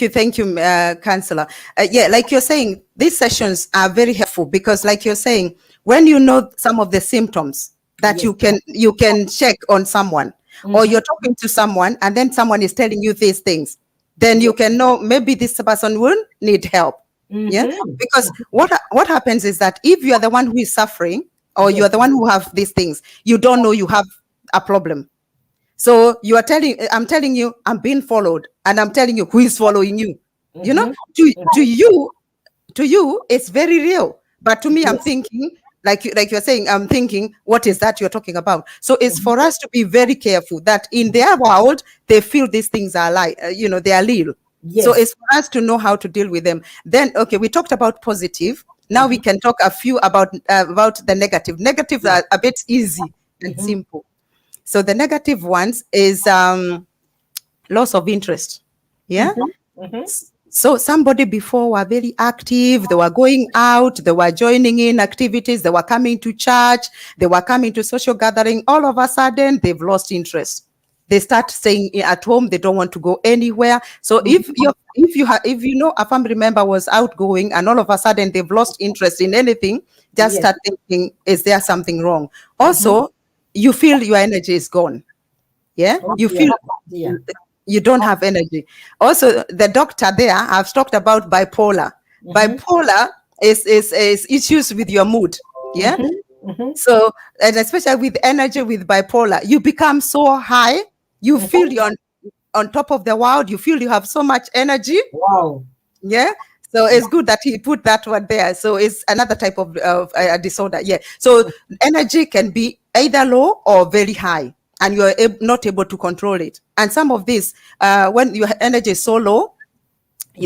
you. Thank you, Councillor. Like you're saying, these sessions are very helpful, because, like you're saying, when you know some of the symptoms that you can check on someone, or you're talking to someone, and then someone is telling you these things, then you can know maybe this person will need help. Yeah, because what happens is that if you are the one who is suffering, or you are the one who have these things, you don't know you have a problem. So I'm telling you, I'm being followed, and I'm telling you who is following you. To you, it's very real. But to me, I'm thinking, like you're saying, I'm thinking, what is that you're talking about? So it's for us to be very careful that in their world, they feel these things are they are real. Yes. So it's for us to know how to deal with them. Then, okay, we talked about positive. Now we can talk a few about the negative. Negatives are a bit easy and simple. So the negative ones is loss of interest. Yeah. So somebody before were very active, they were going out, they were joining in activities, they were coming to church, they were coming to social gathering. All of a sudden, they've lost interest. They start staying at home, they don't want to go anywhere. So if you know a family member was outgoing and all of a sudden they've lost interest in anything, just start thinking, is there something wrong? Also, you feel your energy is gone. Yeah, you feel you don't have energy. Also, the doctor there, I've talked about bipolar. Bipolar is issues with your mood. Yeah. So, and especially with energy, with bipolar, you become so high, you feel you're on top of the world, you feel you have so much energy. Wow. Yeah. So it's good that he put that one there. So it's another type of a disorder. Yeah. So energy can be either low or very high, and you're not able to control it. And some of this, when your energy is so low,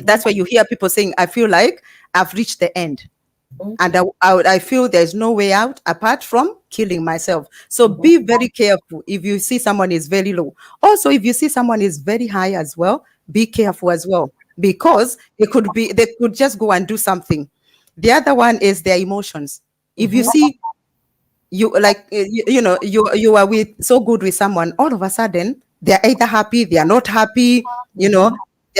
that's why you hear people saying, I feel like I've reached the end. And I feel there's no way out apart from killing myself. So be very careful if you see someone is very low. Also, if you see someone is very high as well, be careful as well, because they could just go and do something. The other one is their emotions. If you see you like you are so good with someone, all of a sudden they're either happy, they are not happy, they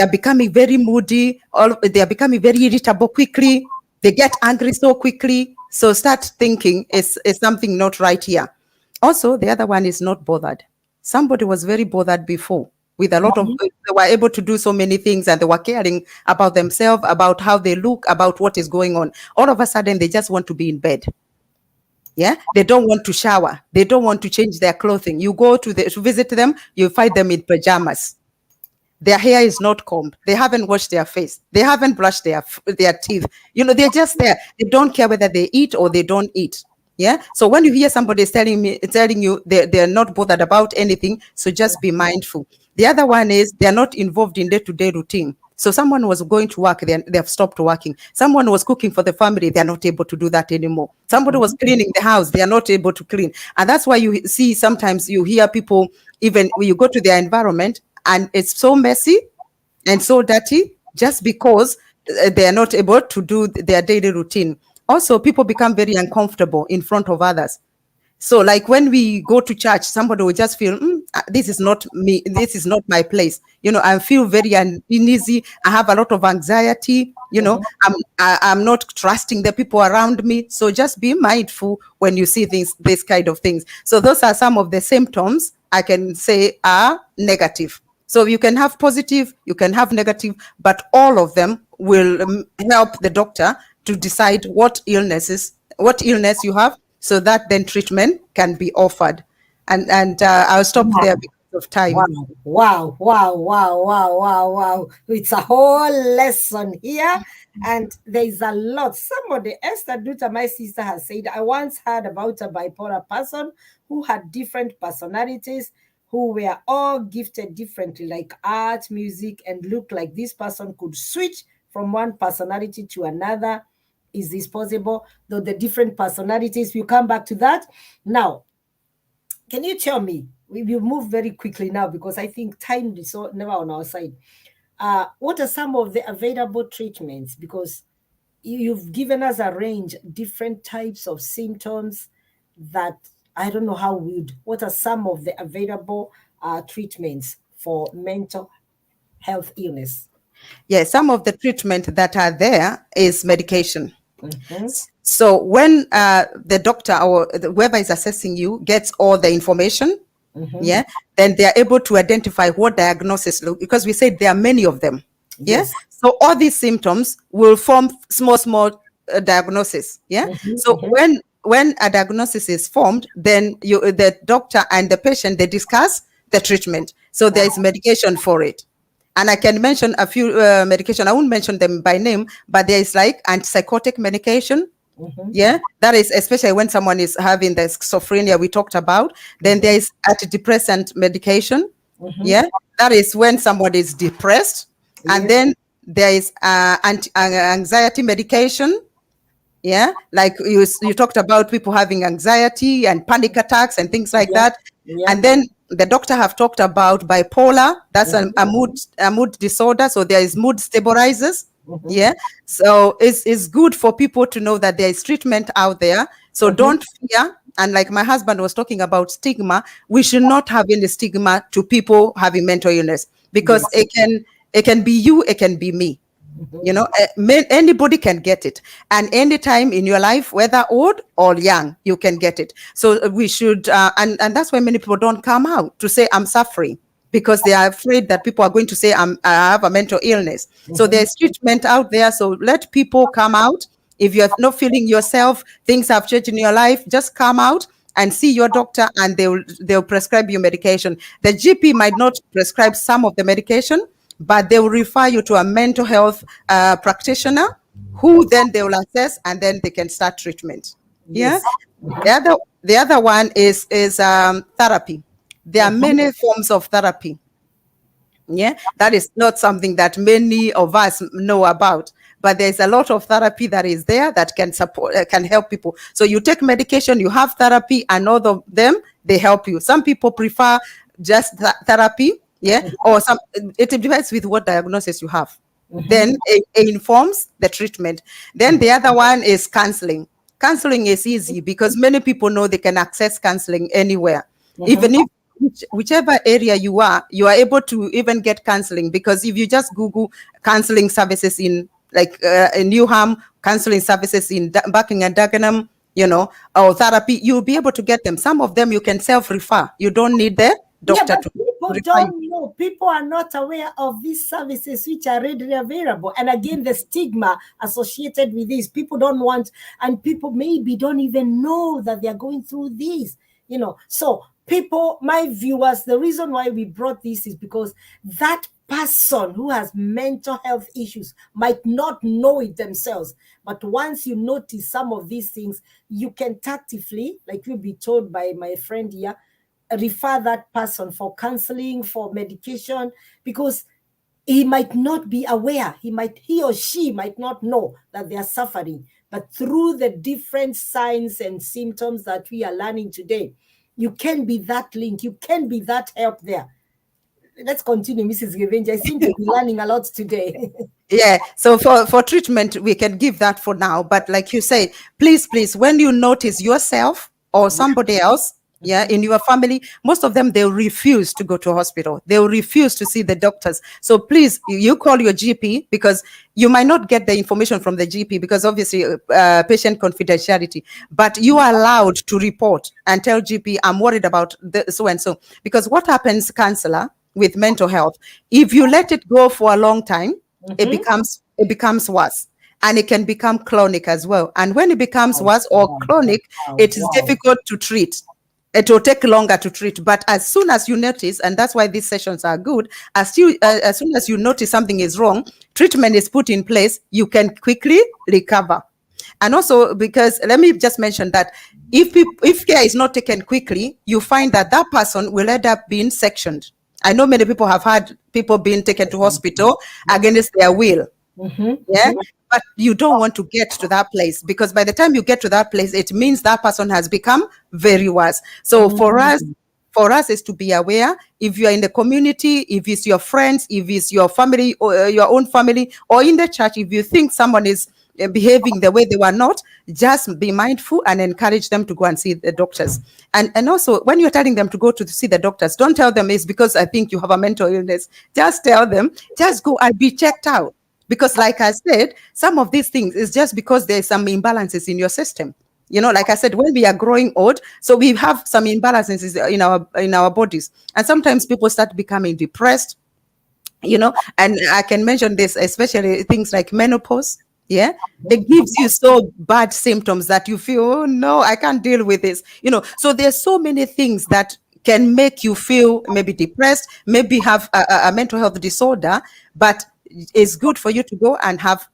are becoming very moody, or they are becoming very irritable quickly. They get angry so quickly. So start thinking, is something not right here? Also, the other one is not bothered. Somebody was very bothered before with a lot of, they were able to do so many things and they were caring about themselves, about how they look, about what is going on. All of a sudden, they just want to be in bed. Yeah, they don't want to shower. They don't want to change their clothing. You go to visit them, you find them in pajamas. Their hair is not combed. They haven't washed their face. They haven't brushed their teeth. They're just there. They don't care whether they eat or they don't eat. Yeah. So when you hear somebody telling you they're not bothered about anything, so just be mindful. The other one is they're not involved in day-to-day routine. So someone was going to work, they have stopped working. Someone was cooking for the family, they're not able to do that anymore. Somebody was cleaning the house, they are not able to clean. And that's why you see sometimes you hear people, even when you go to their environment, and it's so messy and so dirty just because they are not able to do their daily routine. Also, people become very uncomfortable in front of others. So like when we go to church, somebody will just feel, this is not me. This is not my place. I feel very uneasy. I have a lot of anxiety. I'm not trusting the people around me. So just be mindful when you see this kind of things. So those are some of the symptoms I can say are negative. So you can have positive, you can have negative, but all of them will help the doctor to decide what illness you have, so that then treatment can be offered. And I'll stop there because of time. Wow. It's a whole lesson here. And there's a lot. Somebody, Esther Duta, my sister, has said, I once heard about a bipolar person who had different personalities, who were all gifted differently, like art, music, and looked like this person could switch from one personality to another. Is this possible? Though the different personalities, we'll come back to that. Now, can you tell me, we will move very quickly now because I think time is never on our side. What are some of the available treatments? Because you've given us a range, different types of symptoms that I don't know how what are some of the available treatments for mental health illness? Yeah, some of the treatment that are there is medication. So when the doctor or whoever is assessing you gets all the information, then they are able to identify what diagnosis look, because we said there are many of them. Yes. So all these symptoms will form small diagnosis. So when a diagnosis is formed, then the doctor and the patient, they discuss the treatment. So there is medication for it. And I can mention a few medication. I won't mention them by name, but there is like antipsychotic medication. That is especially when someone is having the schizophrenia we talked about. Then there is antidepressant medication. That is when somebody is depressed. And then there is anxiety medication. Yeah, like you talked about people having anxiety and panic attacks and things like Yeah. that. Yeah. And then the doctor have talked about bipolar. That's Mhm. a mood disorder. So there is mood stabilizers. Mhm. Yeah. So it's good for people to know that there is treatment out there. So Mhm. don't fear. And like my husband was talking about stigma, we should not have any stigma to people having mental illness, because Yes. it can be you, it can be me. Mhm. You know, anybody can get it, and anytime in your life, whether old or young, you can get it. So we should, and that's why many people don't come out to say I'm suffering, because they are afraid that people are going to say I have a mental illness. So Mhm. there's treatment out there. So let people come out. If you're not feeling yourself, things have changed in your life, just come out and see your doctor, and they'll prescribe you medication. The GP might not prescribe some of the medication, but they will refer you to a mental health practitioner, who then they will assess, and then they can start treatment. Yeah. Yes. The other one is therapy. There are Mhm. many forms of therapy. Yeah, that is not something that many of us know about, but there's a lot of therapy that is there that can support, can help people. So you take medication, you have therapy, and all of them, they help you. Some people prefer just therapy, yeah, or some, it depends with what diagnosis you have. Mhm. Then it informs the treatment. Then the other one is counseling. Counseling is easy because many people know they can access counseling anywhere, Mhm. even if whichever area you are able to even get counseling, because if you just Google counseling services in, like, in Newham, counseling services in Buckingham and Dagenham, you know, or therapy, you'll be able to get them. Some of them you can self-refer. You don't need the Yeah, doctor but to people refer you. don't know. People are not aware of these services which are readily available. And again, the stigma associated with this, people don't want, and people maybe don't even know that they're going through this, you know. So, people, my viewers, the reason why we brought this is because that person who has mental health issues might not know it themselves. But once you notice some of these things, you can tactfully, like you'll be told by my friend here, refer that person for counseling, for medication, because he might not be aware. He or she might not know that they are suffering. But through the different signs and symptoms that we are learning today, you can be that link, you can be that help there. Let's continue, Mrs. Revenge. I seem to be learning a lot today. Yeah, so for treatment we can give that for now, but like you say, please, when you notice yourself or somebody else, yeah, in your family, most of them, they'll refuse to go to hospital, they'll refuse to see the doctors. So please, you call your GP, because you might not get the information from the GP, because obviously patient confidentiality, but you are allowed to report and tell GP, I'm worried about the so and so. Because what happens, counselor, with mental health, if you let it go for a long time, Mhm. it becomes worse, and it can become chronic as well. And when it becomes Wow, worse or wow, chronic, wow, it is wow. difficult to treat. It will take longer to treat, but as soon as you notice, and that's why these sessions are good, as soon as you notice something is wrong, treatment is put in place, you can quickly recover. And also, because let me just mention that if care is not taken quickly, you find that that person will end up being sectioned. I know many people have had people being taken to hospital against their will. Mhm, Yeah. mhm. But you don't want to get to that place, because by the time you get to that place, it means that person has become very worse. So Mm. for us is to be aware. If you are in the community, if it's your friends, if it's your family, or your own family, or in the church, if you think someone is behaving the way they were not, just be mindful and encourage them to go and see the doctors. And also, when you're telling them to go to see the doctors, don't tell them it's because I think you have a mental illness. Just tell them, just go and be checked out. Because, like I said, some of these things is just because there's some imbalances in your system. You know, like I said, when we are growing old, so we have some imbalances in our bodies, and sometimes people start becoming depressed. You know, and I can mention this, especially things like menopause. Yeah, it gives you so bad symptoms that you feel, oh no, I can't deal with this. You know, so there's so many things that can make you feel maybe depressed, maybe have a mental health disorder, but it's good for you to go and have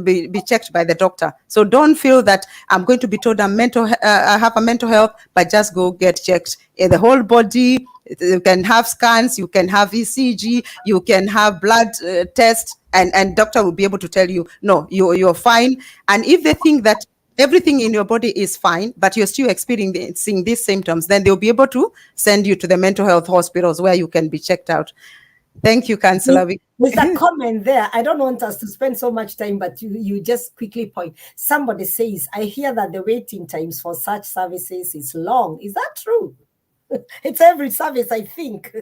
be checked by the doctor. So don't feel that I'm going to be told I have a mental health, but just go get checked. The whole body, you can have scans, you can have ECG, you can have blood test, and doctor will be able to tell you, no, you're fine. And if they think that everything in your body is fine, but you're still experiencing these symptoms, then they'll be able to send you to the mental health hospitals where you can be checked out. Thank you, Councillor. There's a comment there. I don't want us to spend so much time, but you just quickly point. Somebody says, I hear that the waiting times for such services is long. Is that true? It's every service, I think.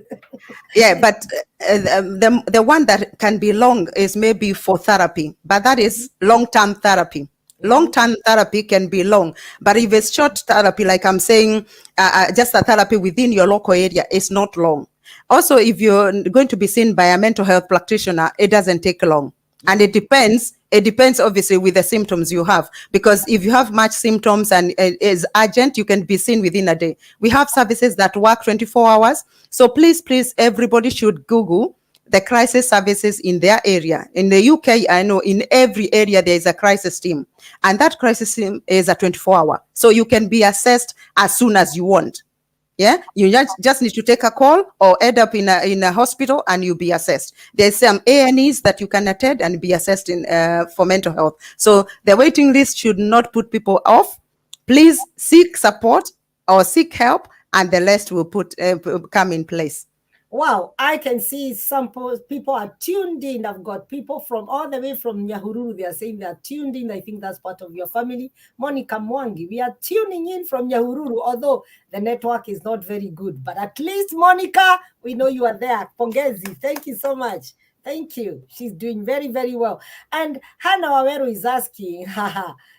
Yeah, but the one that can be long is maybe for therapy, but that is long-term therapy. Long-term therapy can be long, but if it's short therapy, like I'm saying, just a therapy within your local area, is not long. Also, if you're going to be seen by a mental health practitioner, it doesn't take long. And it depends obviously with the symptoms you have, because if you have much symptoms and it is urgent, you can be seen within a day. We have services that work 24 hours. So please, everybody should Google the crisis services in their area. In the UK, I know in every area there is a crisis team, and that crisis team is a 24-hour. So you can be assessed as soon as you want. Yeah, you just need to take a call or end up in a hospital and you'll be assessed. There's some A&Es that you can attend and be assessed in for mental health. So the waiting list should not put people off. Please seek support or seek help, and the rest will come in place. Wow, I can see some people are tuned in. I've got people from all the way from Nyahururu. They are saying they are tuned in. I think that's part of your family. Monica Mwangi, we are tuning in from Nyahururu, although the network is not very good. But at least, Monica, we know you are there. Pongezi, thank you so much. Thank you. She's doing very, very well. And Hannah Waweru is asking,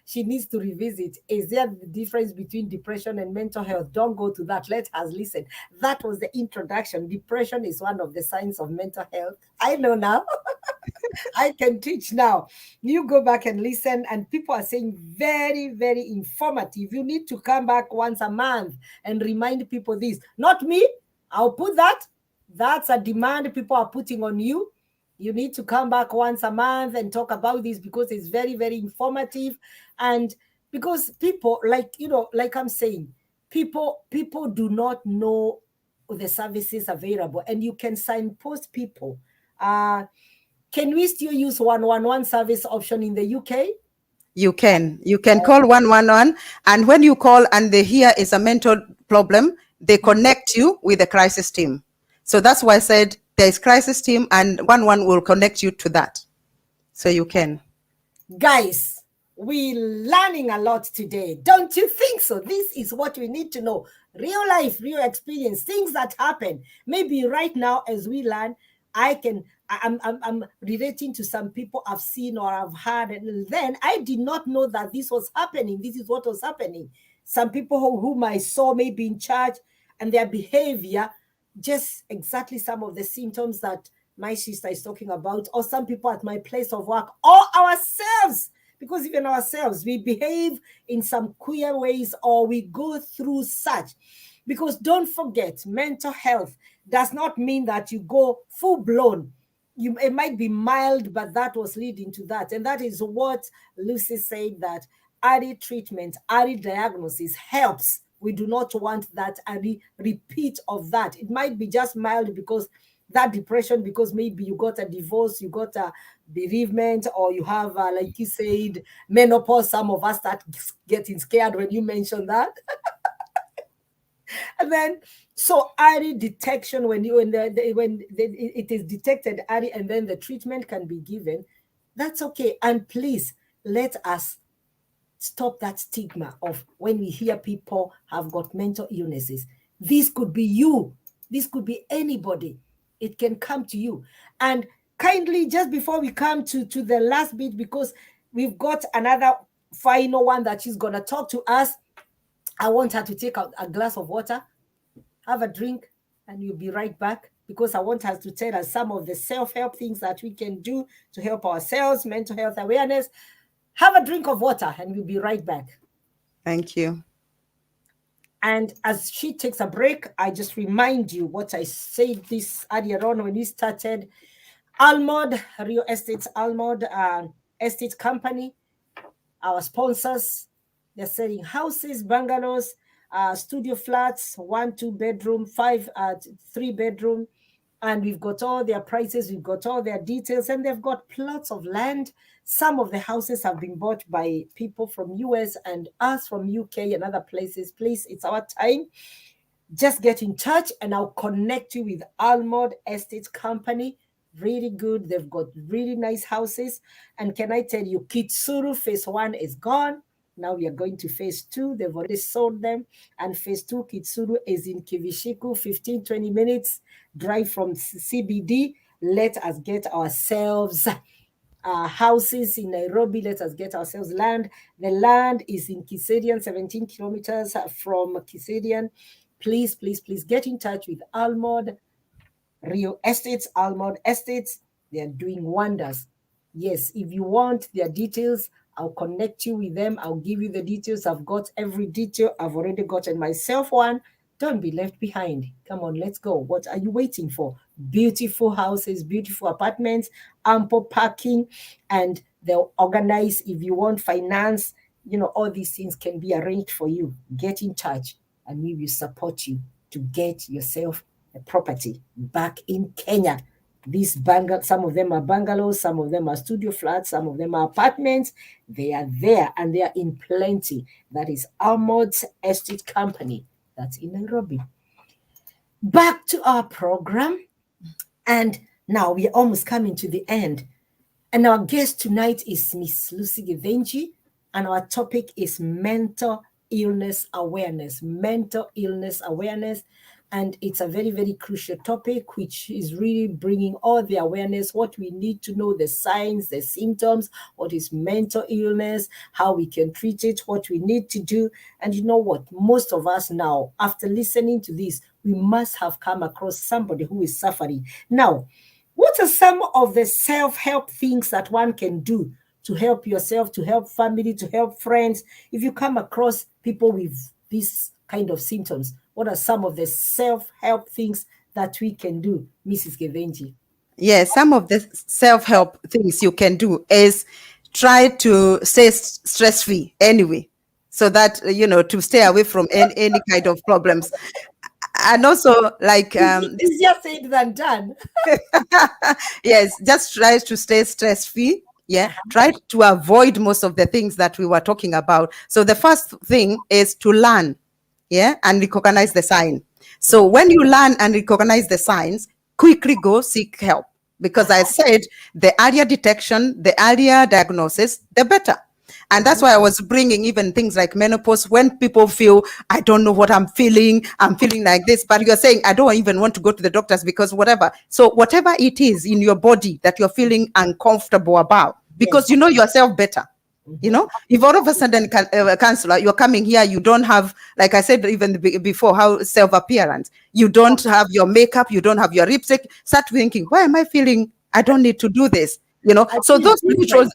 she needs to revisit. Is there the difference between depression and mental health? Don't go to that. Let us listen. That was the introduction. Depression is one of the signs of mental health. I know now. I can teach now. You go back and listen, and people are saying very, very informative. You need to come back once a month and remind people this. Not me. I'll put that. That's a demand people are putting on you. You need to come back once a month and talk about this because it's very, very informative. And because people, like I'm saying, people do not know the services available, and you can signpost people. Can we still use 111 service option in the UK? You can call 111, and when you call and they hear it's a mental problem, they connect you with the crisis team. So that's why I said there's crisis team, and 111 will connect you to that. So you can. Guys, we're learning a lot today. Don't you think so? This is what we need to know. Real life, real experience, things that happen. Maybe right now as we learn, I'm relating to some people I've seen or I've heard, and then I did not know that this was happening. This is what was happening. Some people whom I saw maybe in church, and their behavior, just exactly some of the symptoms that my sister is talking about, or some people at my place of work, or ourselves, because even ourselves, we behave in some queer ways, or we go through such. Because don't forget, mental health does not mean that you go full blown. It might be mild, but that was leading to that. And that is what Lucy said, that early treatment, early diagnosis helps. We do not want that repeat of that. It might be just mild because that depression, because maybe you got a divorce, you got a bereavement, or you have, like you said, menopause. Some of us start getting scared when you mention that. And then, so early detection, when it is detected early, and then the treatment can be given, that's okay. And please let us stop that stigma of when we hear people have got mental illnesses. This could be you. This could be anybody. It can come to you. And kindly, just before we come to the last bit, because we've got another final one that she's going to talk to us, I want her to take out a glass of water, have a drink, and you'll be right back, because I want her to tell us some of the self-help things that we can do to help ourselves, mental health awareness. Have a drink of water, and we'll be right back. Thank you. And as she takes a break, I just remind you what I said this earlier on when we started. Almod, Rio Estate, Almod Estate Company, our sponsors. They're selling houses, bungalows, studio flats, 1-2 bedroom, 3 bedroom, and we've got all their prices, we've got all their details, and they've got plots of land. Some of the houses have been bought by people from US and us from UK and other places. Please, it's our time. Just get in touch and I'll connect you with Almod Estate Company. Really good. They've got really nice houses. And can I tell you, Kitsuru phase 1 is gone. Now we are going to phase 2. They've already sold them. And phase 2, Kitsuru, is in Kivishiku, 15-20 minutes drive from CBD. Let us get ourselves houses in Nairobi. Let us get ourselves land. The land is in Kiserian, 17 kilometers from Kiserian. Please, please, please get in touch with Almod Rio Estates, Almod Estates. They are doing wonders. Yes, if you want their details, I'll connect you with them. I'll give you the details. I've got every detail. I've already gotten myself one. Don't be left behind. Come on, let's go. What are you waiting for? Beautiful houses, beautiful apartments, ample parking, and they'll organize. If you want finance, all these things can be arranged for you. Get in touch and we will support you to get yourself a property back in Kenya. These some of them are bungalows, some of them are studio flats, some of them are apartments. They are there and they are in plenty. That is Almod's Estate Company. That's in Nairobi. Back to our program. And now we are almost coming to the end. And our guest tonight is Miss Lucy Givenchy. And our topic is mental illness awareness. Mental illness awareness. And it's a very, very crucial topic, which is really bringing all the awareness, what we need to know, the signs, the symptoms, what is mental illness, how we can treat it, what we need to do. And you know what? Most of us now, after listening to this, we must have come across somebody who is suffering. Now, what are some of the self-help things that one can do to help yourself, to help family, to help friends? If you come across people with this kind of symptoms, what are some of the self-help things that we can do, Mrs. Givenchy? Yes, some of the self-help things you can do is try to stay stress-free anyway, so that, to stay away from any kind of problems. And also, like, it's easier said than done. Yes, just try to stay stress-free. Yeah, try to avoid most of the things that we were talking about. So the first thing is to learn, and recognize the sign. So when you learn and recognize the signs, quickly go seek help. Because I said the earlier detection, the earlier diagnosis, the better. And that's why I was bringing even things like menopause. When people feel, I don't know what I'm feeling like this, but you're saying, I don't even want to go to the doctors because whatever. So whatever it is in your body that you're feeling uncomfortable about, because you know yourself better. If all of a sudden, counselor, you're coming here, you don't have, like I said even before, how self-appearance, you don't have your makeup, you don't have your lipstick, start thinking, why am I feeling I don't need to do this? So those little,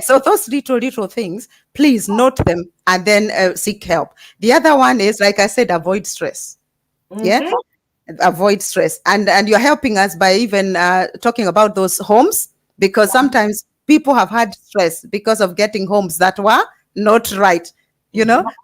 so those little things, please note them and then seek help. The other one is, like I said, avoid stress. Avoid stress. And you're helping us by even talking about those homes, because sometimes people have had stress because of getting homes that were not right,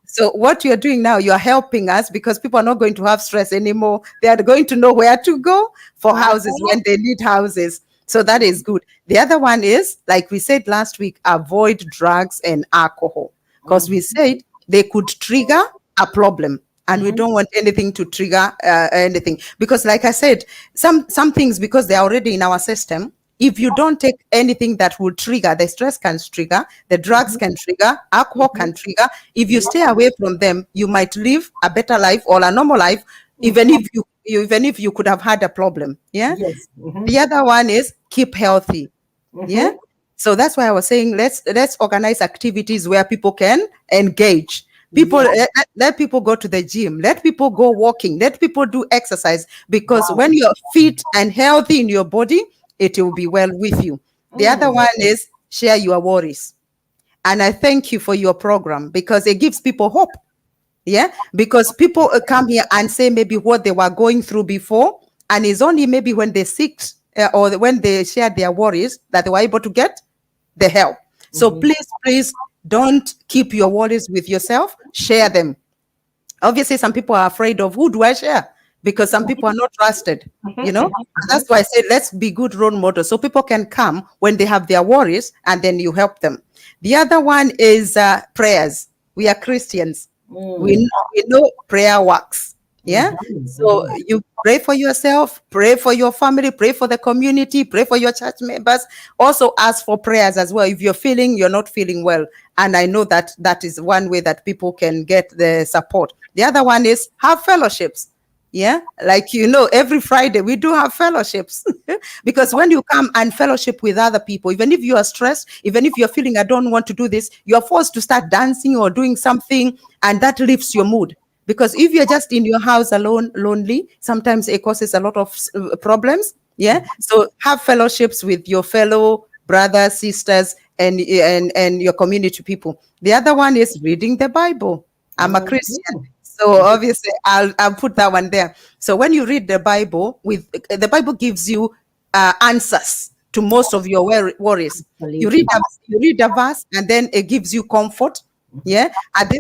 So what you're doing now, you're helping us, because people are not going to have stress anymore. They are going to know where to go for houses when they need houses. So that is good. The other one is, like we said last week, avoid drugs and alcohol, because we said they could trigger a problem. And we don't want anything to trigger anything. Because like I said, some things, because they're already in our system, if you don't take anything that will trigger, the stress can trigger, the drugs can trigger, alcohol can trigger. If you stay away from them, you might live a better life or a normal life, even if you could have had a problem. Yes. The other one is keep healthy. So that's why I was saying, let's organize activities where people can engage. People, let people go to the gym, let people go walking, let people do exercise, because when you're fit and healthy in your body, it will be well with you. The other one is share your worries. And I thank you for your program, because it gives people hope. Because people come here and say maybe what they were going through before, and it's only maybe when they seeked or when they shared their worries that they were able to get the help. So please don't keep your worries with yourself. Share them. Obviously, some people are afraid of, who do I share? because some people are not trusted, you know. Mhm. That's why I say let's be good role models so people can come when they have their worries and then you help them. The other one is prayers. We are Christians. Mm. We know prayer works. Yeah. Mhm. So Mhm. you pray for yourself, pray for your family, pray for the community, pray for your church members. Also ask for prayers as well if you're not feeling well. And I know that that is one way that people can get the support. The other one is have fellowships. Yeah, like every Friday we do have fellowships because when you come and fellowship with other people, even if you are stressed, even if you're feeling I don't want to do this, you're forced to start dancing or doing something, and that lifts your mood. Because if you're just in your house alone, lonely, sometimes it causes a lot of problems. Yeah, so have fellowships with your fellow brothers, sisters, and your community people. The other one is reading the Bible. I'm a Christian. Mhm. So obviously, I'll put that one there. So when you read the Bible, with the Bible gives you answers to most of your worries. You read Absolutely. a verse, and then it gives you comfort. Yeah. At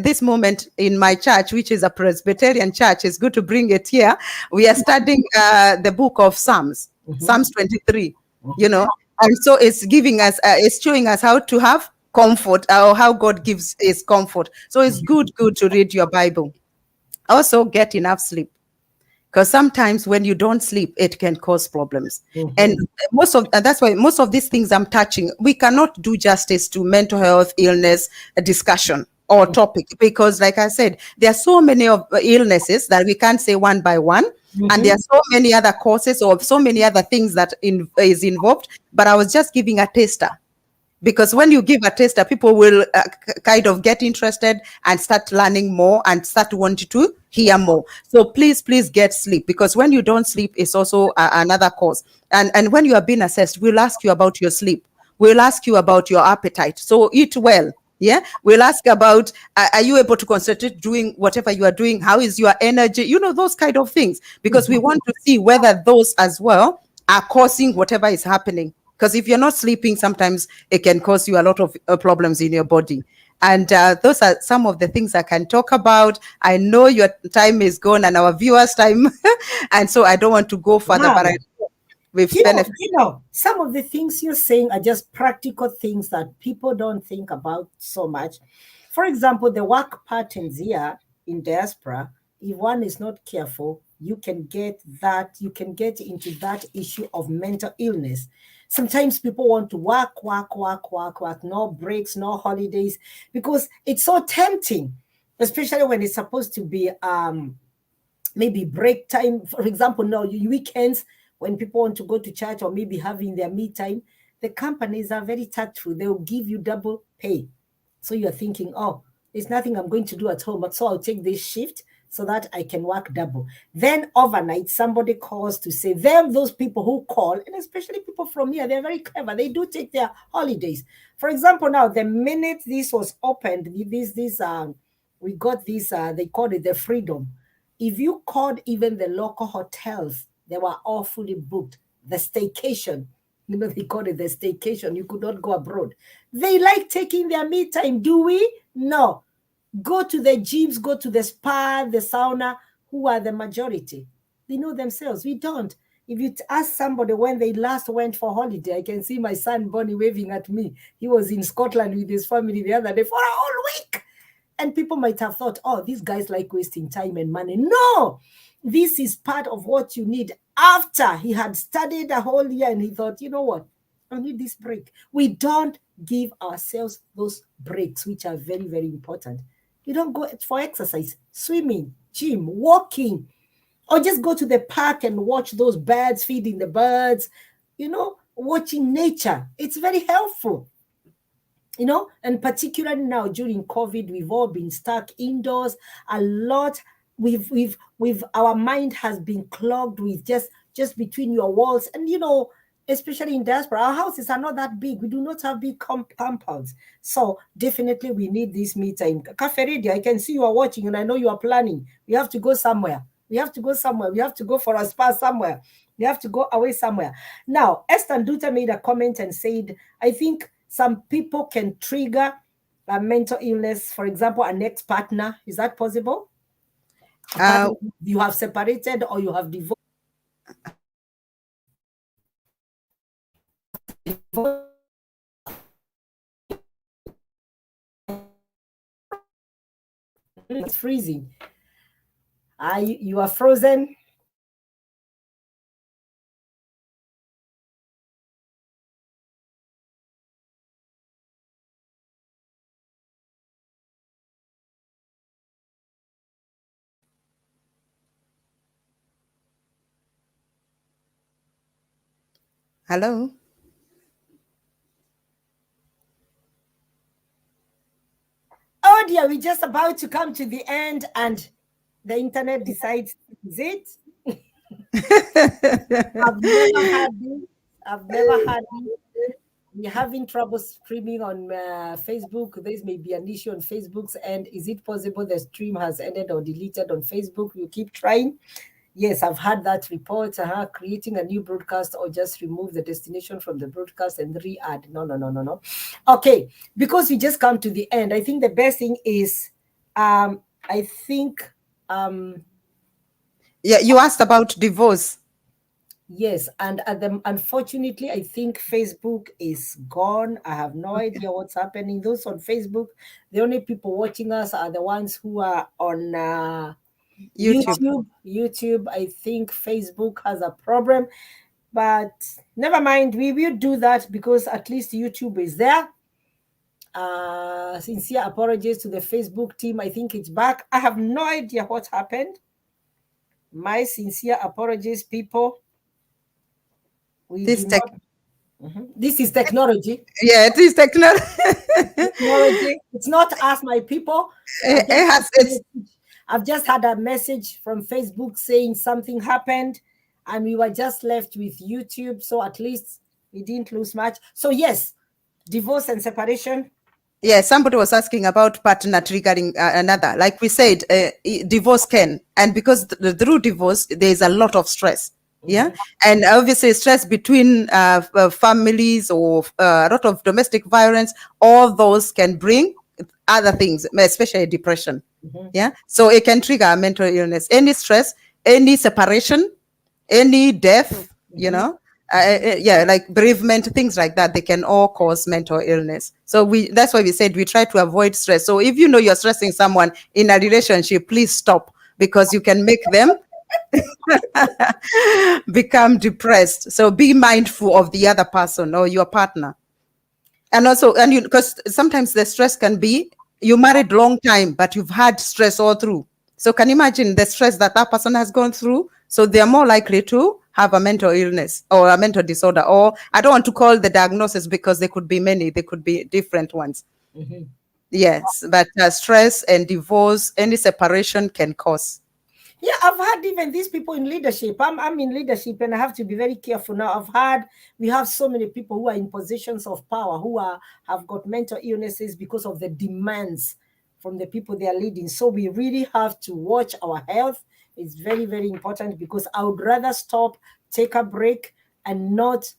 this moment in my church, which is a Presbyterian church, it's good to bring it here. We are studying the book of Psalms, Mhm. Psalms 23. And so it's showing us how to have comfort, or how God gives his comfort. So it's good to read your Bible. Also get enough sleep, because sometimes when you don't sleep it can cause problems. And Mhm. that's why most of these things I'm touching, we cannot do justice to mental health illness discussion or topic, because like I said, there are so many of illnesses that we can't say one by one, and there are Mhm. so many other causes or so many other things that is involved. But I was just giving a taster, because when you give a taster, people will kind of get interested and start learning more and start wanting to hear more. So please get sleep, because when you don't sleep, it's also another cause. And when you are being assessed, we'll ask you about your sleep. We'll ask you about your appetite. So eat well. Yeah, we'll ask about are you able to concentrate doing whatever you are doing? How is your energy? Those kind of things, because we want to see whether those as well are causing whatever is happening. Because if you're not sleeping, sometimes it can cause you a lot of problems in your body. And those are some of the things I can talk about. I know your time is gone and our viewers' time, and so I don't want to go further. But Wow. we've spent a Some of the things you're saying are just practical things that people don't think about so much. For example, the work patterns here in diaspora, if one is not careful, you can get into that issue of mental illness. Sometimes people want to work, work, work, work, work, no breaks, no holidays, because it's so tempting, especially when it's supposed to be maybe break time. For example, now weekends when people want to go to church or maybe having their me time, the companies are very tactful. They'll give you double pay. So you're thinking, oh, there's nothing I'm going to do at home, but so I'll take this shift so that I can work double. Then overnight, somebody calls to say, those people who call, and especially people from here, they're very clever. They do take their holidays. For example, now the minute this was opened, we got this, they called it the freedom. If you called even the local hotels, they were all fully booked. The staycation, they called it the staycation. You could not go abroad. They like taking their me time. Do we? No. Go to the gyms, go to the spa, the sauna. Who are the majority? They know themselves. We don't. If you ask somebody when they last went for holiday, I can see my son Bonnie waving at me. He was in Scotland with his family the other day for a whole week. And people might have thought, oh, these guys like wasting time and money. No, this is part of what you need. After he had studied a whole year and he thought, you know what? I need this break. We don't give ourselves those breaks, which are very, very important. You don't go for exercise, swimming, gym, walking, or just go to the park and watch those birds, feeding the birds, watching nature. It's very helpful. And particularly now during COVID, we've all been stuck indoors a lot. We've our mind has been clogged with just between your walls. And especially in diaspora, our houses are not that big. We do not have big compounds. So definitely we need this me time. Cafe Radio, I can see you are watching and I know you are planning. We have to go somewhere. We have to go somewhere. We have to go for a spa somewhere. We have to go away somewhere. Now, Esther Duta made a comment and said, I think some people can trigger a mental illness, for example, an ex-partner. Is that possible? You have separated or you have divorced. It's freezing. You are frozen. Hello. Oh dear, we're just about to come to the end and the internet decides is it. I've never had this. I've never had this. We're having trouble streaming on Facebook. There may be an issue on Facebook's end. Is it possible the stream has ended or deleted on Facebook? You keep trying. Yes, I've had that report. Creating a new broadcast or just remove the destination from the broadcast and re-add. No. Okay, because we just come to the end, I think the best thing is, yeah, you asked about divorce. Yes, and unfortunately, I think Facebook is gone. I have no idea what's happening. Those on Facebook, the only people watching us are the ones who are on YouTube. I think Facebook has a problem, but never mind. We will do that because at least YouTube is there. Sincere apologies to the Facebook team. I think it's back. I have no idea what happened. My sincere apologies, people. This is technology. Yeah, it is technology. It's not us, my people. I've just had a message from Facebook saying something happened and we were just left with YouTube. So at least we didn't lose much. So yes, divorce and separation. Yeah, somebody was asking about partner triggering another. Like we said, divorce can. And because through divorce, there's a lot of stress. Yeah. And obviously stress between families or a lot of domestic violence, all those can bring other things, especially depression. Yeah. So it can trigger a mental illness. Any stress, any separation, any death, you know, yeah, like bereavement, things like that, they can all cause mental illness. So that's why we said we try to avoid stress. So if you know you're stressing someone in a relationship, please stop, because you can make them become depressed. So be mindful of the other person or your partner. And also, because sometimes the stress can be, you married long time, but you've had stress all through. So can you imagine the stress that person has gone through? So they're more likely to have a mental illness or a mental disorder. Or I don't want to call the diagnosis because there could be many, they could be different ones. Yes, but stress and divorce, any separation can cause. Yeah, I've had even these people in leadership. I'm in leadership and I have to be very careful now. We have so many people who are in positions of power who have got mental illnesses because of the demands from the people they are leading. So we really have to watch our health. It's very, very important, because I would rather stop, take a break, and not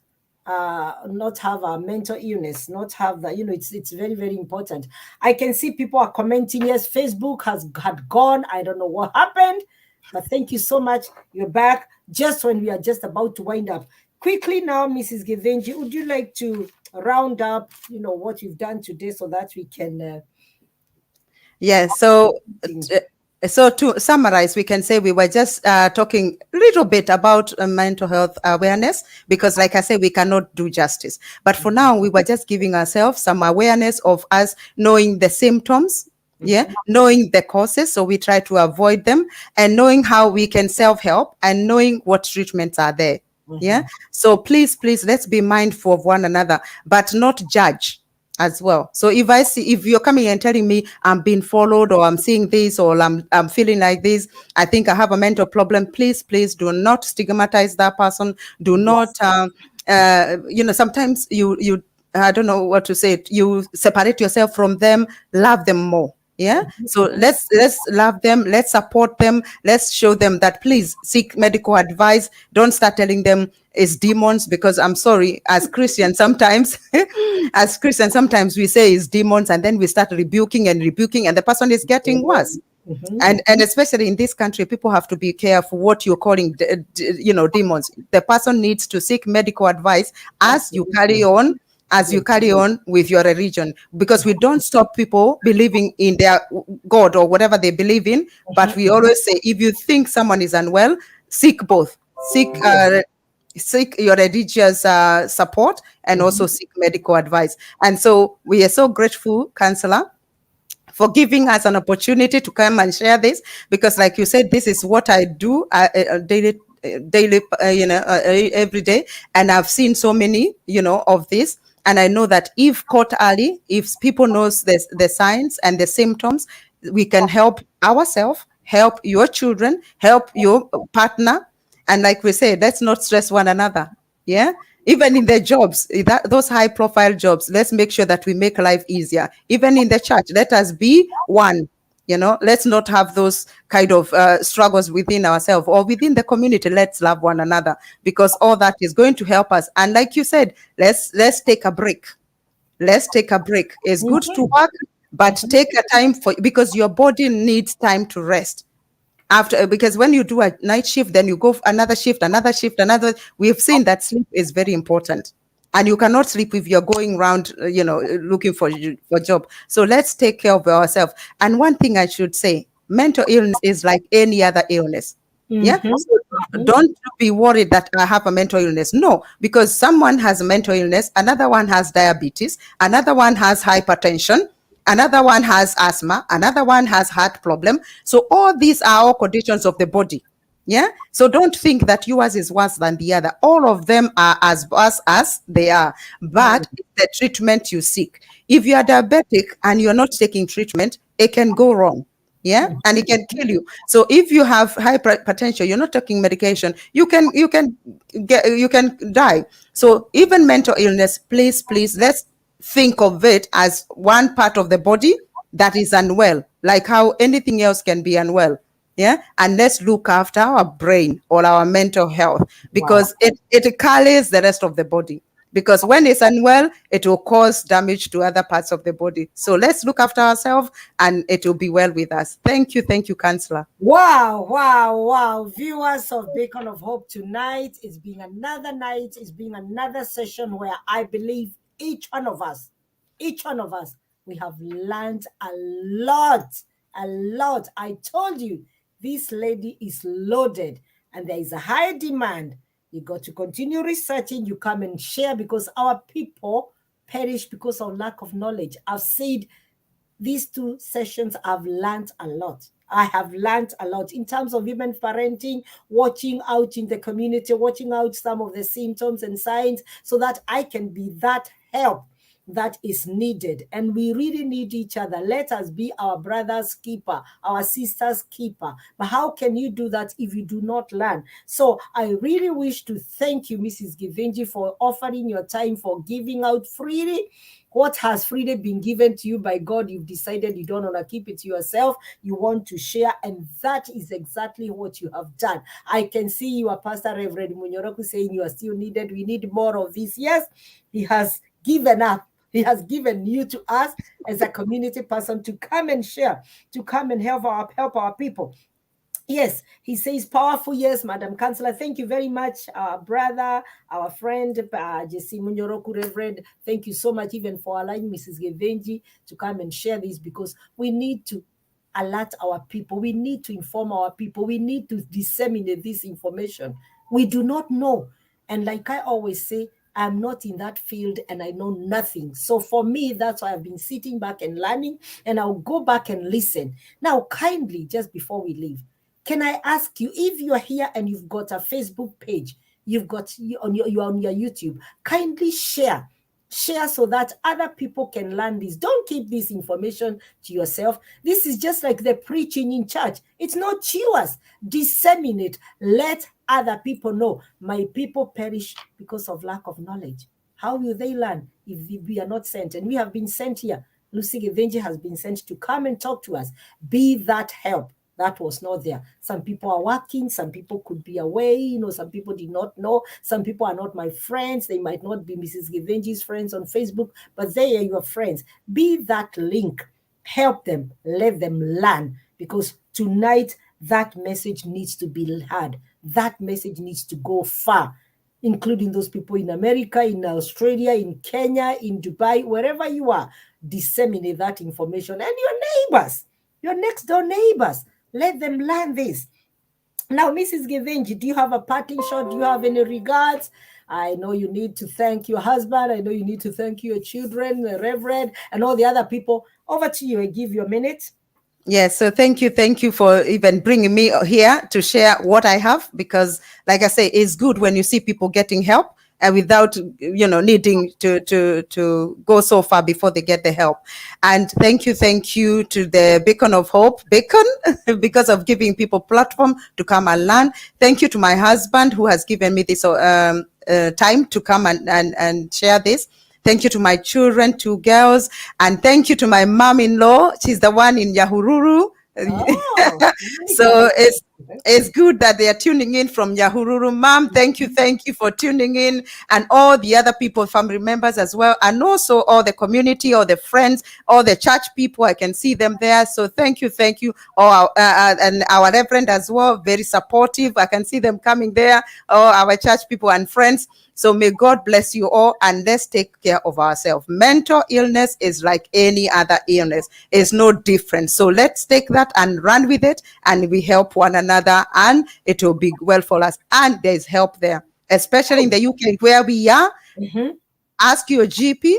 have a mental illness, not have that, it's very, very important. I can see people are commenting, yes, Facebook had gone. I don't know what happened. But thank you so much. You're back just when we are just about to wind up. Quickly now, Mrs. Givenji, would you like to round up, what you've done today so that we can... Yes, so to summarize, we can say we were just talking a little bit about mental health awareness, because like I said, we cannot do justice. But for now, we were just giving ourselves some awareness of us knowing the symptoms, knowing the causes, so we try to avoid them, and knowing how we can self-help, and knowing what treatments are there. So please, let's be mindful of one another, but not judge as well. So if you're coming and telling me I'm being followed, or I'm seeing this, or I'm feeling like this, I think I have a mental problem, please do not stigmatize that person. Do not sometimes you I don't know what to say, you separate yourself from them. Love them more. So let's love them, let's support them, let's show them that please seek medical advice. Don't start telling them it's demons, because I'm sorry, as Christians sometimes we say it's demons, and then we start rebuking, and the person is getting worse. Mhm. And especially in this country, people have to be careful what you're calling demons. The person needs to seek medical advice as you Absolutely. carry on, Yes. with your religion, because we don't stop people believing in their God or whatever they believe in, but we Mhm. always say, if you think someone is unwell, seek both. Seek your religious support, and also Mhm. seek medical advice. And so we are so grateful, Counselor, for giving us an opportunity to come and share this, because like you said, this is what I do daily, every day. And I've seen so many, of this. And I know that if caught early, if people knows the signs and the symptoms, we can help ourselves, help your children, help your partner. And like we say, let's not stress one another. Yeah. Even in the jobs, those high profile jobs, let's make sure that we make life easier. Even in the church, let us be one. Let's not have those kind of struggles within ourselves or within the community. Let's love one another, because all that is going to help us. And like you said, let's take a break. Let's take a break. It's good to Mhm. work, but Mhm. take a time because your body needs time to rest after, because when you do a night shift, then you go another. We've seen that sleep is very important, and you cannot sleep if you're going around looking for job. So let's take care of ourselves. And one thing I should say, mental illness is like any other illness. Yeah. Mhm. So Mhm. don't be worried that I have a mental illness. No, because someone has a mental illness, another one has diabetes, another one has hypertension, another one has asthma, another one has heart problem. So all these are all conditions of the body. Yeah. So don't think that yours is worse than the other. All of them are as worse as they are. But it's the treatment you seek. If you are diabetic and you're not taking treatment, it can go wrong. Yeah, and it can kill you. So if you have hypertension, you're not taking medication, you can die. So even mental illness, please, let's think of it as one part of the body that is unwell, like how anything else can be unwell. Yeah, and let's look after our brain or our mental health, Wow. because it carries the rest of the body. Because when it's unwell, it will cause damage to other parts of the body. So let's look after ourselves, and it will be well with us. Thank you, Counselor. Wow, wow, wow. Viewers of Beacon of Hope tonight, it's been another night, it's been another session where I believe each one of us, we have learned a lot, a lot. I told you, this lady is loaded and there is a high demand. You got to continue researching, you come and share, because our people perish because of lack of knowledge. I've said these two sessions I've learned a lot. I have learned a lot in terms of even parenting, watching out in the community, watching out some of the symptoms and signs so that I can be that help that is needed. And we really need each other. Let us be our brother's keeper, our sister's keeper. But how can you do that if you do not learn? So I really wish to thank you, Mrs. Givenji, for offering your time, for giving out freely what has freely been given to you by God. You've decided you don't want to keep it to yourself. You want to share, and that is exactly what you have done. I can see your Pastor Reverend Munyoroku saying you are still needed. We need more of this. Yes, he has given up. He has given you to us as a community person to come and share, to come and help our people. Yes, he says powerful. Yes, Madam Councillor. Thank you very much, our brother, our friend, Jesse Munyoroku Reverend. Thank you so much even for allowing Mrs. Gevenji to come and share this, because we need to alert our people. We need to inform our people. We need to disseminate this information. We do not know. And like I always say, I'm not in that field and I know nothing. So for me, that's why I've been sitting back and learning, and I'll go back and listen. Now, kindly, just before we leave, can I ask you, if you're here and you've got a Facebook page, you've got you're on your YouTube, kindly share so that other people can learn this. Don't keep this information to yourself. This is just like the preaching in church. It's not yours. Disseminate. Let other people know. My people perish because of lack of knowledge. How will they learn if we are not sent? And we have been sent here. Lucy Gevenji has been sent to come and talk to us. Be that help. That was not there. Some people are working, some people could be away, some people did not know. Some people are not my friends. They might not be Mrs. Givenji's friends on Facebook, but they are your friends. Be that link. Help them. Let them learn. because tonight that message needs to be heard. That message needs to go far, including those people in America, in Australia, in Kenya, in Dubai, wherever you are. Disseminate that information. And your neighbors, your next door neighbors, let them learn this. Now, Mrs. Givenchy, do you have a parting shot? Do you have any regards? I know you need to thank your husband. I know you need to thank your children, the Reverend, and all the other people. Over to you. I give you a minute. Yes, so thank you for even bringing me here to share what I have, because like I say, it's good when you see people getting help and without needing to go so far before they get the help. And thank you to the Beacon of Hope, Beacon, because of giving people platform to come and learn. Thank you to my husband who has given me this time to come and share this. Thank you to my children, 2 girls, and thank you to my mom-in-law. She's the one in Nyahururu. Oh, So it's good that they are tuning in from Nyahururu. Mom, thank you for tuning in, and all the other people, family members as well, and also all the community, all the friends, all the church people. I can see them there. So thank you, all and our Reverend as well, very supportive. I can see them coming there, all our church people and friends. So may God bless you all, and let's take care of ourselves. Mental illness is like any other illness. It's no different. So let's take that and run with it, and we help one another, and it will be well for us. And there's help there, especially in the UK where we are. Ask your GP.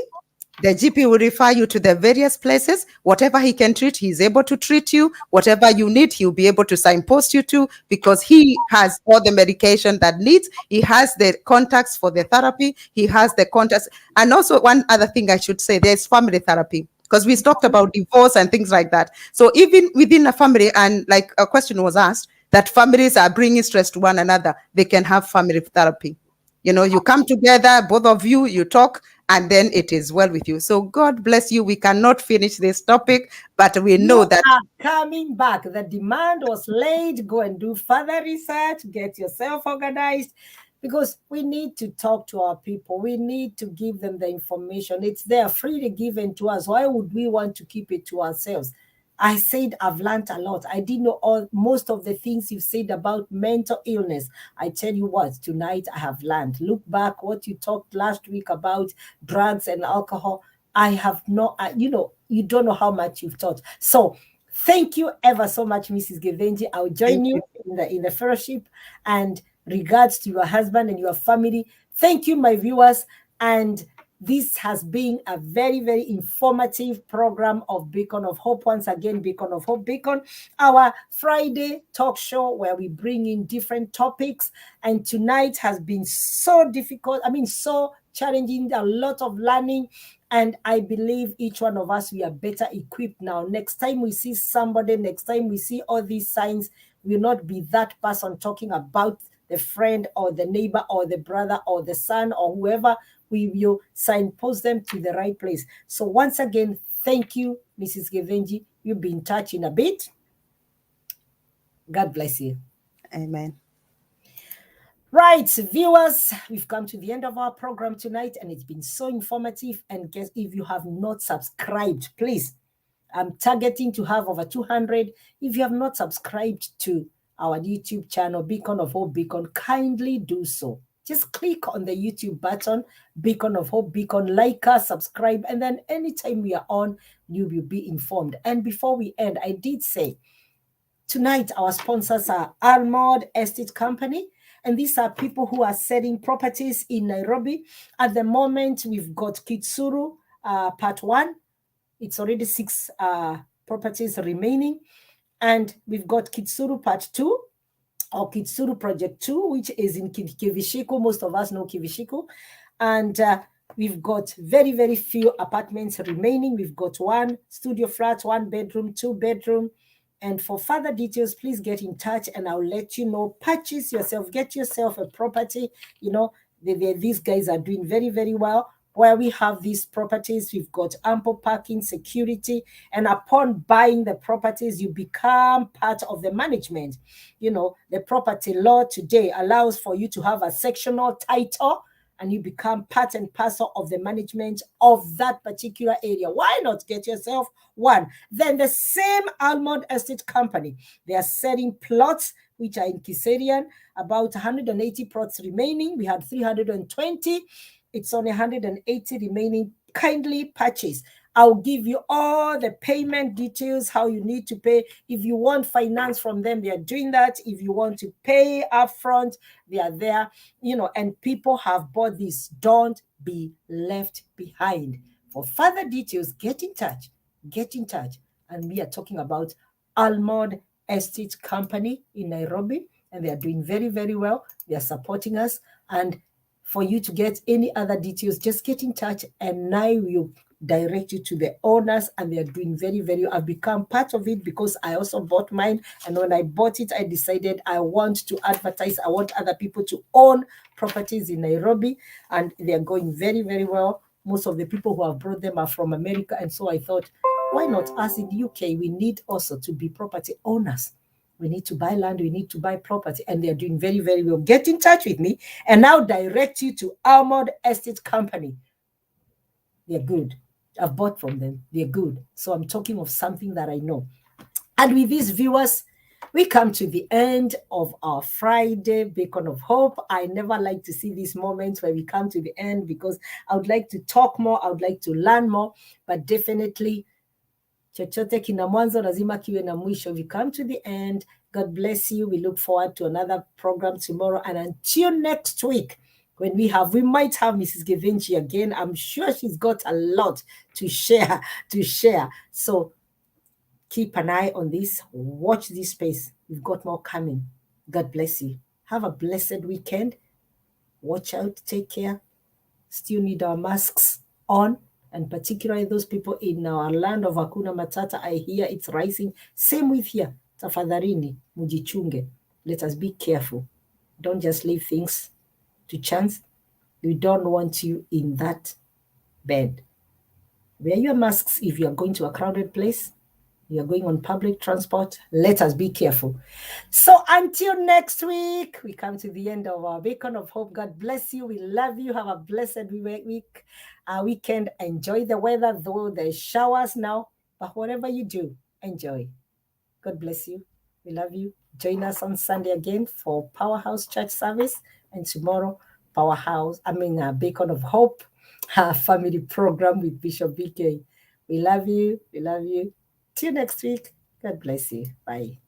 The GP will refer you to the various places. Whatever he can treat, he's able to treat you. Whatever you need, he'll be able to signpost you to, because he has all the medication that needs. He has the contacts for the therapy. He has the contacts. And also one other thing I should say, there's family therapy, because we talked about divorce and things like that. So even within a family, and like a question was asked, that families are bringing stress to one another, they can have family therapy. You come together, both of you, you talk, and then it is well with you. So God bless you. We cannot finish this topic, but we know that are coming back. The demand was laid. Go and do further research. Get yourself organized, because we need to talk to our people. We need to give them the information. It's there, freely given to us. Why would we want to keep it to ourselves? I said I've learned a lot. I didn't know most of the things you've said about mental illness. I tell you what, tonight I have learned. Look back what you talked last week about drugs and alcohol. I have not, you don't know how much you've taught. So thank you ever so much, Mrs. Givenchy. I'll join you in the fellowship, and regards to your husband and your family. Thank you, my viewers. And this has been a very, very informative program of Beacon of Hope. Once again, Beacon of Hope, Beacon, our Friday talk show where we bring in different topics. And tonight has been so difficult. So challenging, a lot of learning. And I believe each one of us, we are better equipped now. Next time we see somebody, next time we see all these signs, we'll not be that person talking about the friend or the neighbor or the brother or the son or whoever. We will signpost them to the right place. So once again, thank you, Mrs. Givenchy. You'll be in touch in a bit. God bless you. Amen. Right, viewers, we've come to the end of our program tonight, and it's been so informative. And guess, if you have not subscribed, please, I'm targeting to have over 200. If you have not subscribed to our YouTube channel, Beacon of Hope Beacon, kindly do so. Just click on the YouTube button, Beacon of Hope Beacon, like us, subscribe, and then anytime we are on, you will be informed. And before we end, I did say, tonight our sponsors are Almod Estate Company, and these are people who are selling properties in Nairobi. At the moment, we've got Kitsuru Part 1. It's already 6 properties remaining. And we've got Kitsuru Part 2, or Kitsuru Project 2, which is in Kivishiku. Most of us know Kivishiku. And we've got very, very few apartments remaining. We've got 1 studio flat, 1 bedroom, 2 bedroom. And for further details, please get in touch and I'll let you know. Purchase yourself, get yourself a property. These guys are doing very, very well. Where we have these properties, we've got ample parking, security, and upon buying the properties, you become part of the management. The property law today allows for you to have a sectional title and you become part and parcel of the management of that particular area. Why not get yourself one? Then the same Almond Estate Company, they are selling plots which are in Kiserian, about 180 plots remaining. We had 320. It's only 180 remaining. Kindly purchase. I'll give you all the payment details, how you need to pay. If you want finance from them, they are doing that. If you want to pay upfront, they are there. And people have bought this. Don't be left behind. For further details, get in touch. Get in touch. And we are talking about Almond Estate Company in Nairobi, and they are doing very, very well. They are supporting us. And for you to get any other details, just get in touch, and I will direct you to the owners, and they are doing very, very. I've become part of it because I also bought mine, and when I bought it, I decided I want to advertise. I want other people to own properties in Nairobi, and they are going very, very well. Most of the people who have brought them are from America, and so I thought, why not us in the UK? We need also to be property owners. We need to buy land, we need to buy property, and they're doing very, very well. Get in touch with me, and I'll direct you to Almond Estate Company. They're good. I've bought from them. They're good. So I'm talking of something that I know. And with these viewers, we come to the end of our Friday Beacon of Hope. I never like to see these moments where we come to the end because I would like to talk more. I would like to learn more, but definitely chochote kina mwanzo lazima kiwe na mwisho. We come to the end. God bless you. We look forward to another program tomorrow. And until next week, when we might have Mrs. Givenchy again. I'm sure she's got a lot to share. So keep an eye on this. Watch this space. We've got more coming. God bless you. Have a blessed weekend. Watch out. Take care. Still need our masks on. And particularly those people in our land of Hakuna Matata, I hear it's rising. Same with here. Tafadharini, mujichunge. Let us be careful. Don't just leave things to chance. We don't want you in that bed. Wear your masks if you are going to a crowded place. You are going on public transport. Let us be careful. So until next week, we come to the end of our Beacon of Hope. God bless you. We love you. Have a blessed weekend. Enjoy the weather, though there's showers now. But whatever you do, enjoy. God bless you. We love you. Join us on Sunday again for Powerhouse Church service. And tomorrow, Beacon of Hope, our family program with Bishop BK. We love you. We love you. Till next week. God bless you. Bye.